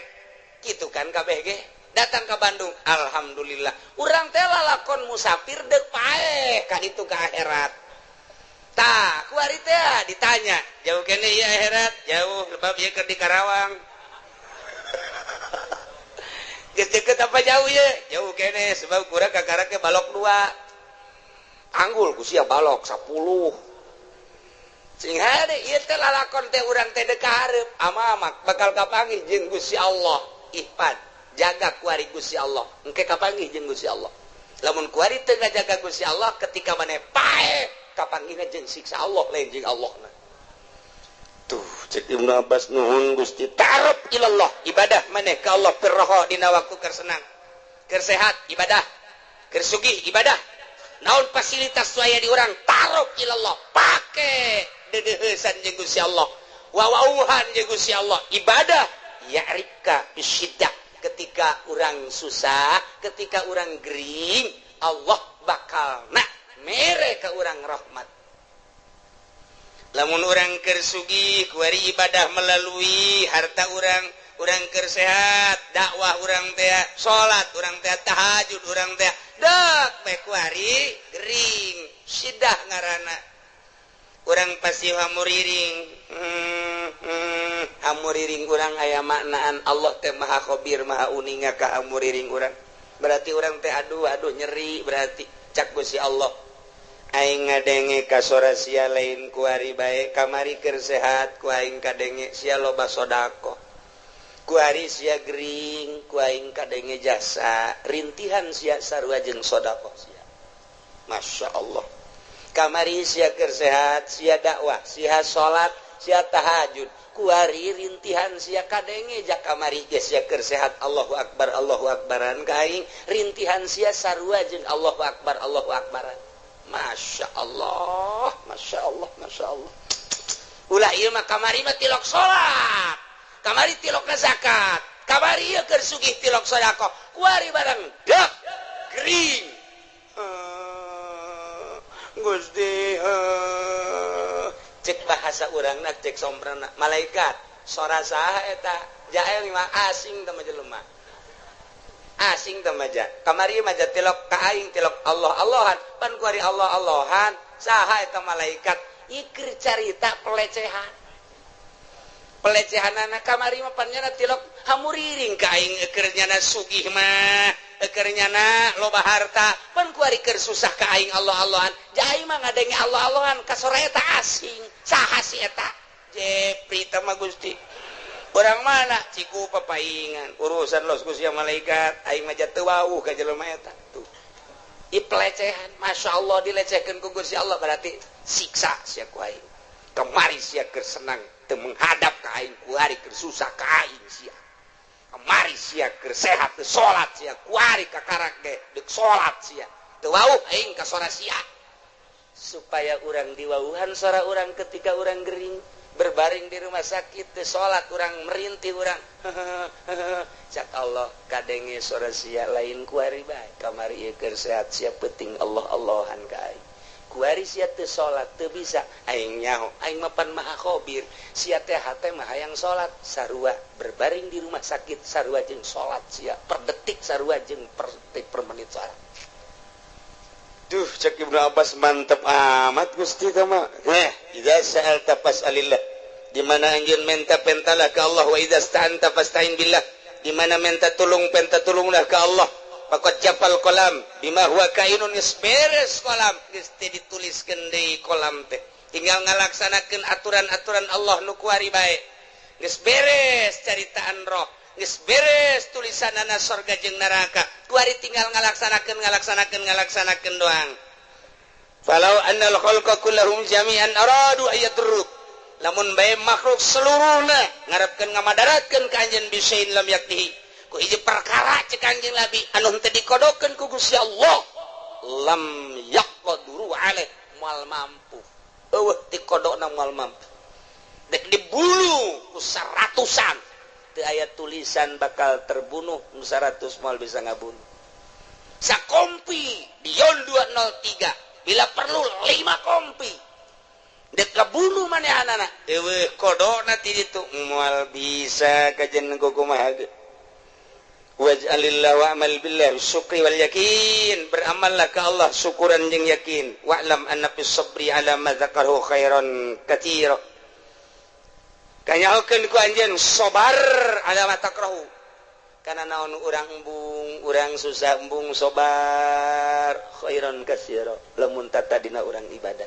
Gitu kan kabeh ge. Datang ke Bandung, alhamdulillah. Urang teh lalakon musafir deuk paeh ka ditu ka akhirat. Tah, kuari teh ditanya, jauh kene ieu akhirat, jauh lebab ieu keur di Karawang. Geus deukeut apa jauh ye? Jauh kene sebab kurang kakarak ke balok 2. Anggul ku sia balok 10. Sing hade ieu teh lalakon teh urang teh deuk ka hareup, amamak bakal kapanggih jeung Gusti Allah. Ihfad, jaga kuari Gusti Allah. Engke kapanggih jeung Gusti Allah. Lamun kuari teu ngajaga Gusti Allah ketika maneh paeh kapanggihna jeung siksa Allah lain jeung Allahna. Tuh, cek Ibnu Abbas nuhun Gusti ta'aruf ilallah, ibadah maneh ka Allah pirroho dina waktu keur senang. Keur sehat ibadah, keur sugih ibadah. Naon fasilitas waya di urang ta'aruf ilallah, pake deudeuheusan jeung Gusti Allah. Wawauhan jeung Gusti Allah, ibadah ya'rika bisyiddah. Ketika urang susah, ketika urang gering, Allah bakal mere ka urang rahmat. Lamun urang keur sugih kuari ibadah melalui harta urang keur sehat, dakwah urang teh, salat urang teh, tahajud urang teh, dak bae kuari gering, sidah ngaranna. Urang pasti hamuriring. Hamuriring urang aya maknaan Allah teh Maha Khabir, Maha uninga ka hamuriring urang. Berarti urang teh aduh nyeri berarti cak Gusti Allah. Aing ngadenge ka sora sia lain kuari bae kamari keur sehat ku aing kadenge sia loba sodako. Kuari sia gering ku aing kadenge jasa rintihan sia sarua jeung sodako sia. Masya Allah. Kamari sia keur sehat sia dakwah sia salat sia tahajud kuari rintihan sia kadenge jak kamari ge sia keur sehat Allahu akbaran ka aing rintihan sia sarua jeung Allahu akbaran. Masya Allah, Masya Allah, Masya Allah. Ulah ieu mah kamari mah tilok salat, kamari tilok zakat, kamari ieu keur sugih tilok sedekah, kuari barang dak gering. Gusti, cek bahasa urangna cek sombrana malaikat, sora saha eta? Jael mah asing teh jelema. Asing temaja kamari maja tilok ka aing tilok Allah-Allahan pan kuari Allah-Allahan saha eta malaikat ikir carita pelecehanana kamari mah pan nyana tilok hamuriring ka aing keur nyana sugih mah keur nyana loba harta pan kuari keur susah ka aing Allah-Allahan jai mah ngadenge Allah-Allahan ka sora eta asing saha si eta jepri teh mah Gusti. Orang mana ciku papaingan urusan los ku sia malaikat aing mah teu wauh ka jelema eta tuh. I pelecehan, Masya Allah dilecehkeun ku Gusti Allah berarti siksa sia ku aing. Kemari sia keur senang teu menghadap ka aing kuari keur susah ka aing sia. Kemari sia keur sehat teu salat sia kuari ka karak ge deuk salat sia. Teu wauh aing ka sora sia. Supaya urang diwauhan sora urang ketika urang gering. Berbaring di rumah sakit teu salat urang merintih urang cak Allah kadenge sora sia lain kuari bae kamari ieu keur sehat sia penting Allah-Allahan ka aing kuari sia teu salat teu bisa aing nyaho aing mah pan Maha Khabir sia teh hate mah hayang salat sarua berbaring di rumah sakit sarua jeung salat sia per detik sarua jeung per detik per menit salat. Duh, cek Ibnu Abbas mantep amat Gusti teh mah. Idza sa'alta fas'alillah. Di mana anjeun minta pentalah ka Allah wa idza sta'anta fasta'in billah. Di mana minta tulung penta tulunglah ka Allah. Faqad jafal qalam bima huwa kainun isberes qalam geus dituliskeun deui qalam teh. Tinggal ngalaksanakeun aturan-aturan Allah nu kuari bae. Geus beres caritaan roh. Geus beres tulisanana surga jeung neraka. Kuari tinggal ngalaksanakeun doang. Falau annal khalqa kullahum jami'an aradu ayatruk. Lamun bae makhluk seluruhna ngarepkeun ngamadaratkeun ka anjeun bisain lam yaktihi. Ku hiji perkara cek anjeun labi anu teu dikodokeun ku Gusti Allah. Lam yaqduru alaih moal mampu. Eueuh dikodona moal mampu. dek dibunuh seratusan teu aya tulisan bakal terbunuh 100 moal bisa ngabunuh sakompi dion 203 bila perlu 5 kompi dek kabunuh manehanana eueuh kodona ti ditu moal bisa kajen kumaha ge waj'alillahu wa'mal billah syukri wal yakin beramallah ka Allah syukuran jeung yakin wa'lam anna fis sabri ala ma dzakarahu khairan katsira kanyaokeun ku anjeun sabar ala ma takrahu kana naon urang embung urang susah embung sabar khairan katsira lamun tata dina urang ibadah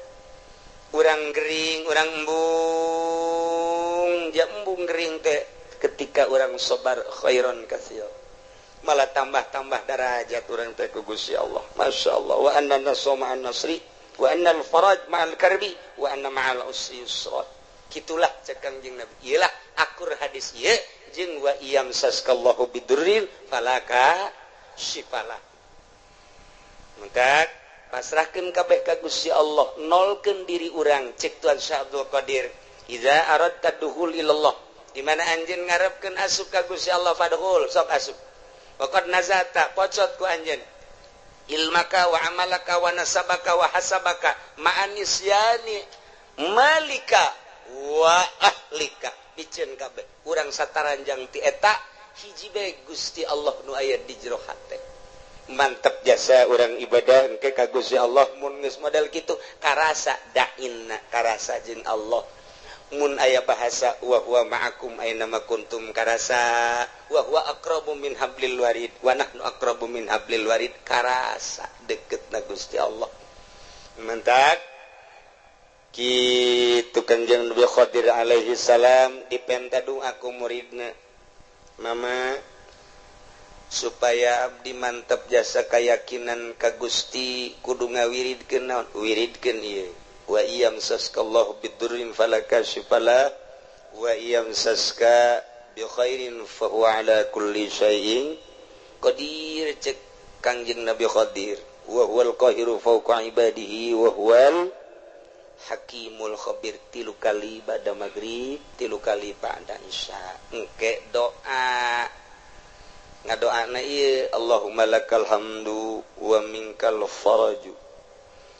urang gering urang embung ja embung gering teh ketika urang sabar khairan katsira malah tambah-tambah derajat urang teh ku Gusti Allah masyaallah wa anna nasra ma'an nasri wa anna al-faraj ma'al karbi wa anna ma'al usri yusra kitulah cek Kangjeng Nabi iyalah akur hadis ieu jeung wa iyam saskallahu bidurril falaka syifalah maka pasrahkeun kabeh ka Gusti Allah nolkeun diri urang cek Tuan Syekh Abdul Qadir iza aradta dukhul ilallah di mana anjeun ngarepkeun asup ka Gusti Allah fadkhul sok asup waqad nazata pocot ku anjeun ilmaka wa amalaka wa nasabaka wa hasabaka ma'anisyani malika wa ahlika biceun kabeh urang sataranjang ti eta hiji bae Gusti Allah nu aya di jero hate mantep jasa urang ibadah engke ka Gusti Allah mun geus model kitu karasa dainna karasa jeung Allah mun aya bahasa wa huwa ma'akum aina ma kuntum karasa wa huwa aqrabu min hablil warid wa nahnu aqrabu min hablil warid karasa deketna Gusti Allah mantap kitu Kanjeng Nabi Khadir alaihi salam dipenta doa ku muridna mama supaya abdi mantap jasa keyakinan ka Gusti kudu ngawiridkeun naon wiridkeun ieu wa iyam saskallahu bidurrin falaka syifala wa iyam saska bi khairin fa huwa ala kulli syai'in qadir cek Kangjeng Nabi Khadir wa huwal qahiru fawqa ibadihi wa huwal hakimul khabir tilu kali ba'da maghrib tilu kali ba'da isya engke doa ngadoana ieu Allahumma lakal hamdu wa minkal faraju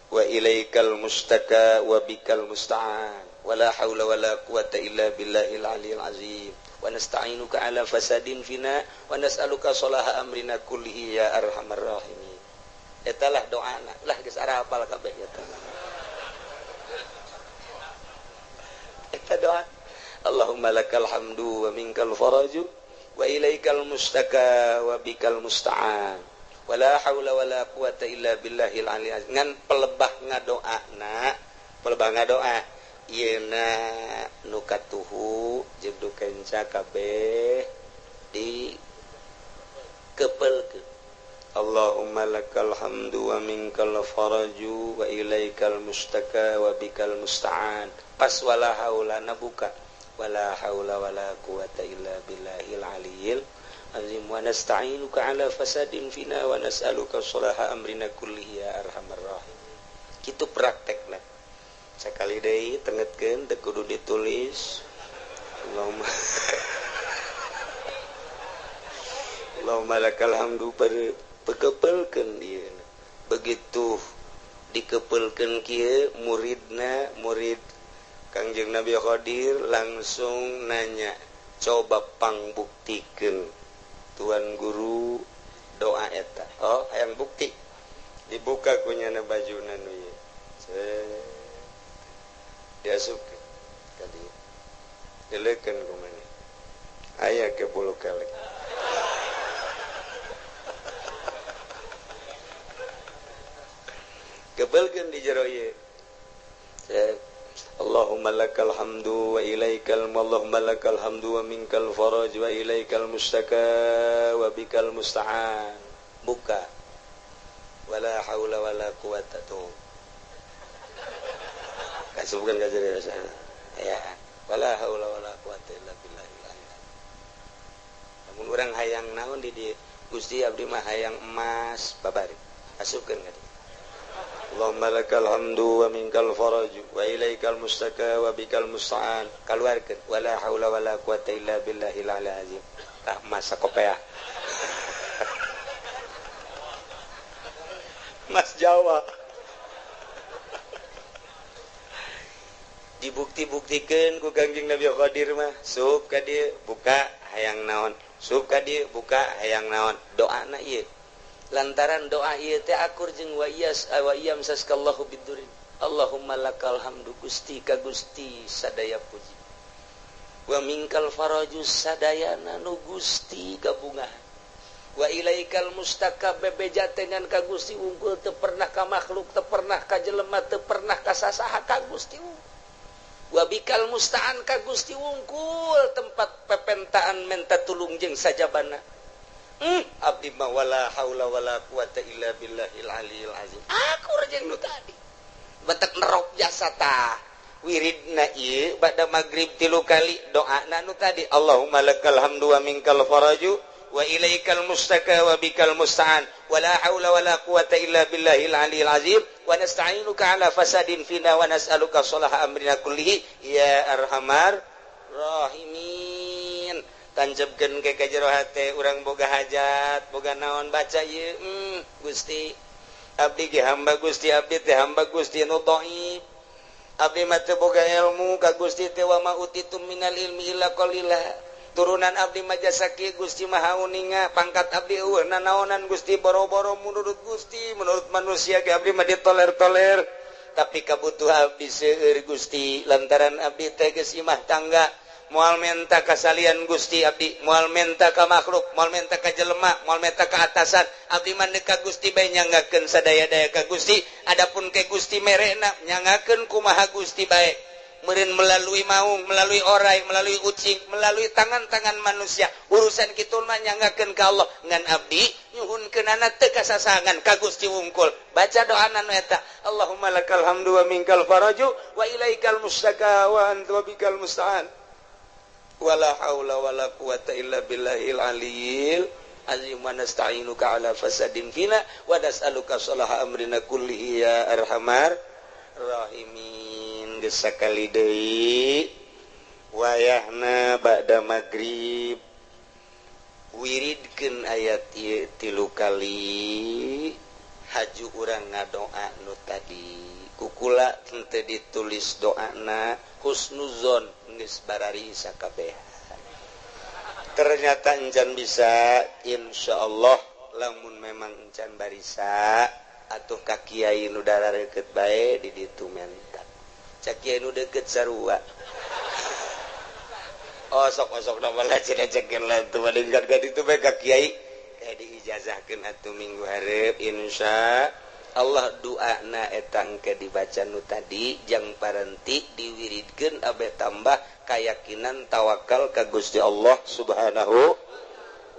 wa ilaikal mustaka wa bikal musta'an wala haula wala quwata illa billahil aliyil azim wa nasta'inuka ala fasadin fina wa nas'aluka salaha amrina kullihi ya arhamar rahimin eta lah doana lah geus ara hafal kabeh eta eta doa Allahumma lakal hamdu wa minkal faraju wa ilaikal mustaka wa bikal musta'an wala haula wala quwata illa billahil aliyil azim ngan pelebah ngadoa yeuna nu katuhu jeung nu kenca kabeh di kepelkeun Allahumma lakal hamdu wa minkal faraju wa ilaikal mustaka wa bikal musta'an pas wala haula nabuka wala haula wala quwata illa billahil aliyil azim wa nasta'inuka ala fasadin fina wa nas'aluka salaha amrina kullihi ya arhamar rahim kitu praktekna sakali deui tengetkeun teu kudu ditulis Allahumma lakal hamdu pekepelkeun ieu begitu dikepelkeun kieu murid Kangjeng Nabi Khadir langsung nanya coba pangbuktikeun Tuan Guru doa eta oh hayang bukti dibuka kunyana bajuna nu ieu diasupkeun ka dieu dileukeun ku maneh aya ke 10 kali kebelkeun di jero ieu Allahumma lakal hamdu wa ilaikal Allahumma lakal hamdu wa minkal faraj wa ilaikal mustaka wa bikal musta'an buka wala haula wala quwata tuh kasubkeun ka jero sana ya wala haula wala quwata illa billahil aliyil lamun urang hayang naon di dieu Gusti abdi mah hayang emas babari asupkeun ka dieu Allahumma lakal hamdu wa minkal faraju wa ilaikal mustaka wa bikal musta'an. Keluarkan wala haula wala quwata illa billahil azim. Tak masa kopiah. Mas Jawa. Dibukti-buktikan ku Kangjeng Nabi Qadir mah. Sup ka dieu buka hayang naon. Sup ka dieu buka hayang naon. Doana ieu. Lantaran doa ieu teh akur jeung wa iyam saskallahu bidurin. Allahumma lakal hamdu Gusti ka Gusti sadaya puji. Wa minkal faraju sadayana nu Gusti kabungahan. Wa ilaikal mustaqab bebeja dengan ka Gusti unggul teu pernah ka makhluk, teu pernah ka jelema, teu pernah ka sasaha ka Gusti. Wa bikal musta'an ka Gusti unggul tempat pepentaan menta tulung jeung sajabana. Abdi ma wala haula wala quwata illa billahil aliyil azim. Aku rejeng nu tadi. Batak nerok jasa tah. Wiridna ieu bada magrib 3 kali doana nu tadi. Allahumma lakal hamdu wa minkal faraju wa ilaikal mustaka wa bikal musta'an. Wala haula wala quwata illa billahil aliyil azim. Wa nasta'inuka ala fasadin fina wa nas'aluka salaha amrina kullihi ya arhamar rahimin. Tancapkeun ke jero hate urang boga hajat, boga naon baca ieu Gusti. Abdi ge hamba Gusti, abdi teh hamba Gusti nu dhaif. Abdi mah teu boga ilmu ka Gusti teh wa ma utitum minal ilmi illa qalila. Turunan abdi mah jasa kieu Gusti maha uninga, pangkat abdi eueuh nanaonan Gusti boro-boro menurut Gusti, menurut manusia ge abdi mah ditoler-toler. Tapi kabutuhan abdi seueur Gusti, lantaran abdi teh geus imah tangga. Moal menta kasalian Gusti abdi, moal menta ka makhluk, moal menta ka jelema, moal menta ka atasan. Abdi mandek ka Gusti bae nyangakeun sadaya-daya ka Gusti. Adapun ke Gusti merena nyangakeun kumaha Gusti bae. Meureun melalui maung, melalui orai, melalui ucing, melalui tangan-tangan manusia. Urusan kitu mah nyangakeun ka Allah. Ngan abdi nyuhunkeunana teu kasasangan ka Gusti wungkul. Baca doana nu eta. Allahumma lakal hamdu wa minkal faraju wa ilaikal mustaka wa anta bikal musta'an. Wala haula wala quwata illa billahil aliyil azim wa nasta'inuka ala fasadin fina wa nas'aluka salaha amrina kullihi ya arhamar rahimin. Geus sakali deui wayahna ba'da magrib wiridkeun ayat ieu 3 kali haju urang ngadoa nu tadi kukula teu ditulis doana husnuzon geus barari sakabehan. Ternyata encan bisa insyaallah lamun memang encan barisa atuh ka kiai nu darareukeut bae di ditu mentak. Cak kiai nu deukeut sarua. Oh sok-sok na bala cenah-cenah lah tu malingkan ka ditu bae ka kiai kayak diijazahkeun atuh minggu hareup insya Allah doana eta engke dibaca nu tadi jang parenti diwiridkeun abe tambah keyakinan tawakal ka Gusti Allah Subhanahu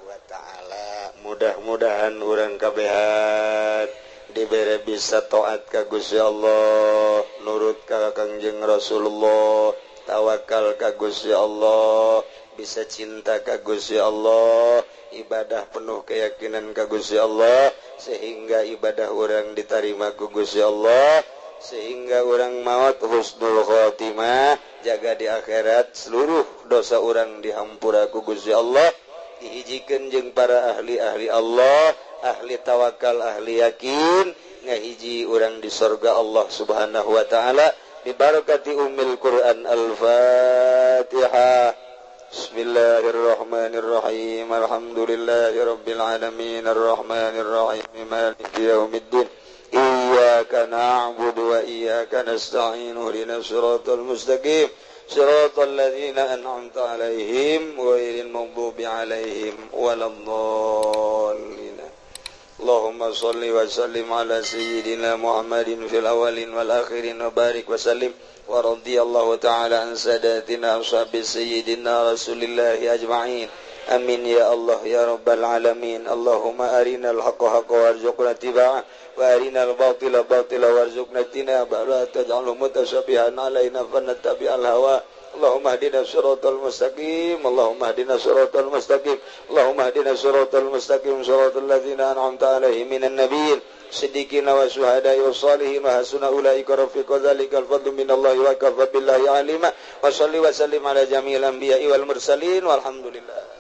wa taala. Mudah-mudahan urang kabehan dibere bisa taat ka Gusti Allah, nurut ka Kangjeng Rasulullah, tawakal ka Gusti Allah, bisa cinta ka Gusti Allah, ibadah penuh keyakinan ka Gusti Allah, sehingga ibadah orang diterima ku Gusti Allah, sehingga orang maut husnul khotimah, jaga di akhirat seluruh dosa orang dihampura ku Gusti Allah, dihijikeun jeung para ahli-ahli Allah, ahli tawakal, ahli yakin, ngahiji orang di surga Allah Subhanahu wa taala bi barakati ummil Quran. Al-Fatihah. Bismillahirrahmanirrahim. Alhamdulillahirabbil alamin arrahmanir rahim maliki yaumiddin. Iyyaka na'budu wa iyyaka nasta'in. Ihdinas siratal mustaqim. Siratal ladzina an'amta 'alaihim ghairil maghdubi 'alaihim waladdallin. Allahumma shalli wa sallim ala sayyidina Muhammadin fil awwalin wal akhirin wa barik wa sallim. Wa radhiyallahu ta'ala an sadatina ashabi sayyidina Rasulillah ajma'in Amin ya Allah ya rabbal alamin. Allahumma arinal haqqa haqqa warzuqna tiba'ah wa arinal batila batila warzuqna tinabah. La taj'alhu mutasyabihan alaina fanattabi'al hawa. Allahumma hdina siratal mustaqim. Allahumma hdina siratal mustaqim. Allahumma hdina siratal mustaqim siratal ladzina an'amta 'alaihim minan nabiyyin siddiqina wa syuhada'i wa shalihin wa hasuna ulaika rafiqa. Dzalikal fadlu minallahi wa kafa billahi alima. Wa shalli wa sallim ala jami'il anbiya'i wal mursalin walhamdulillah.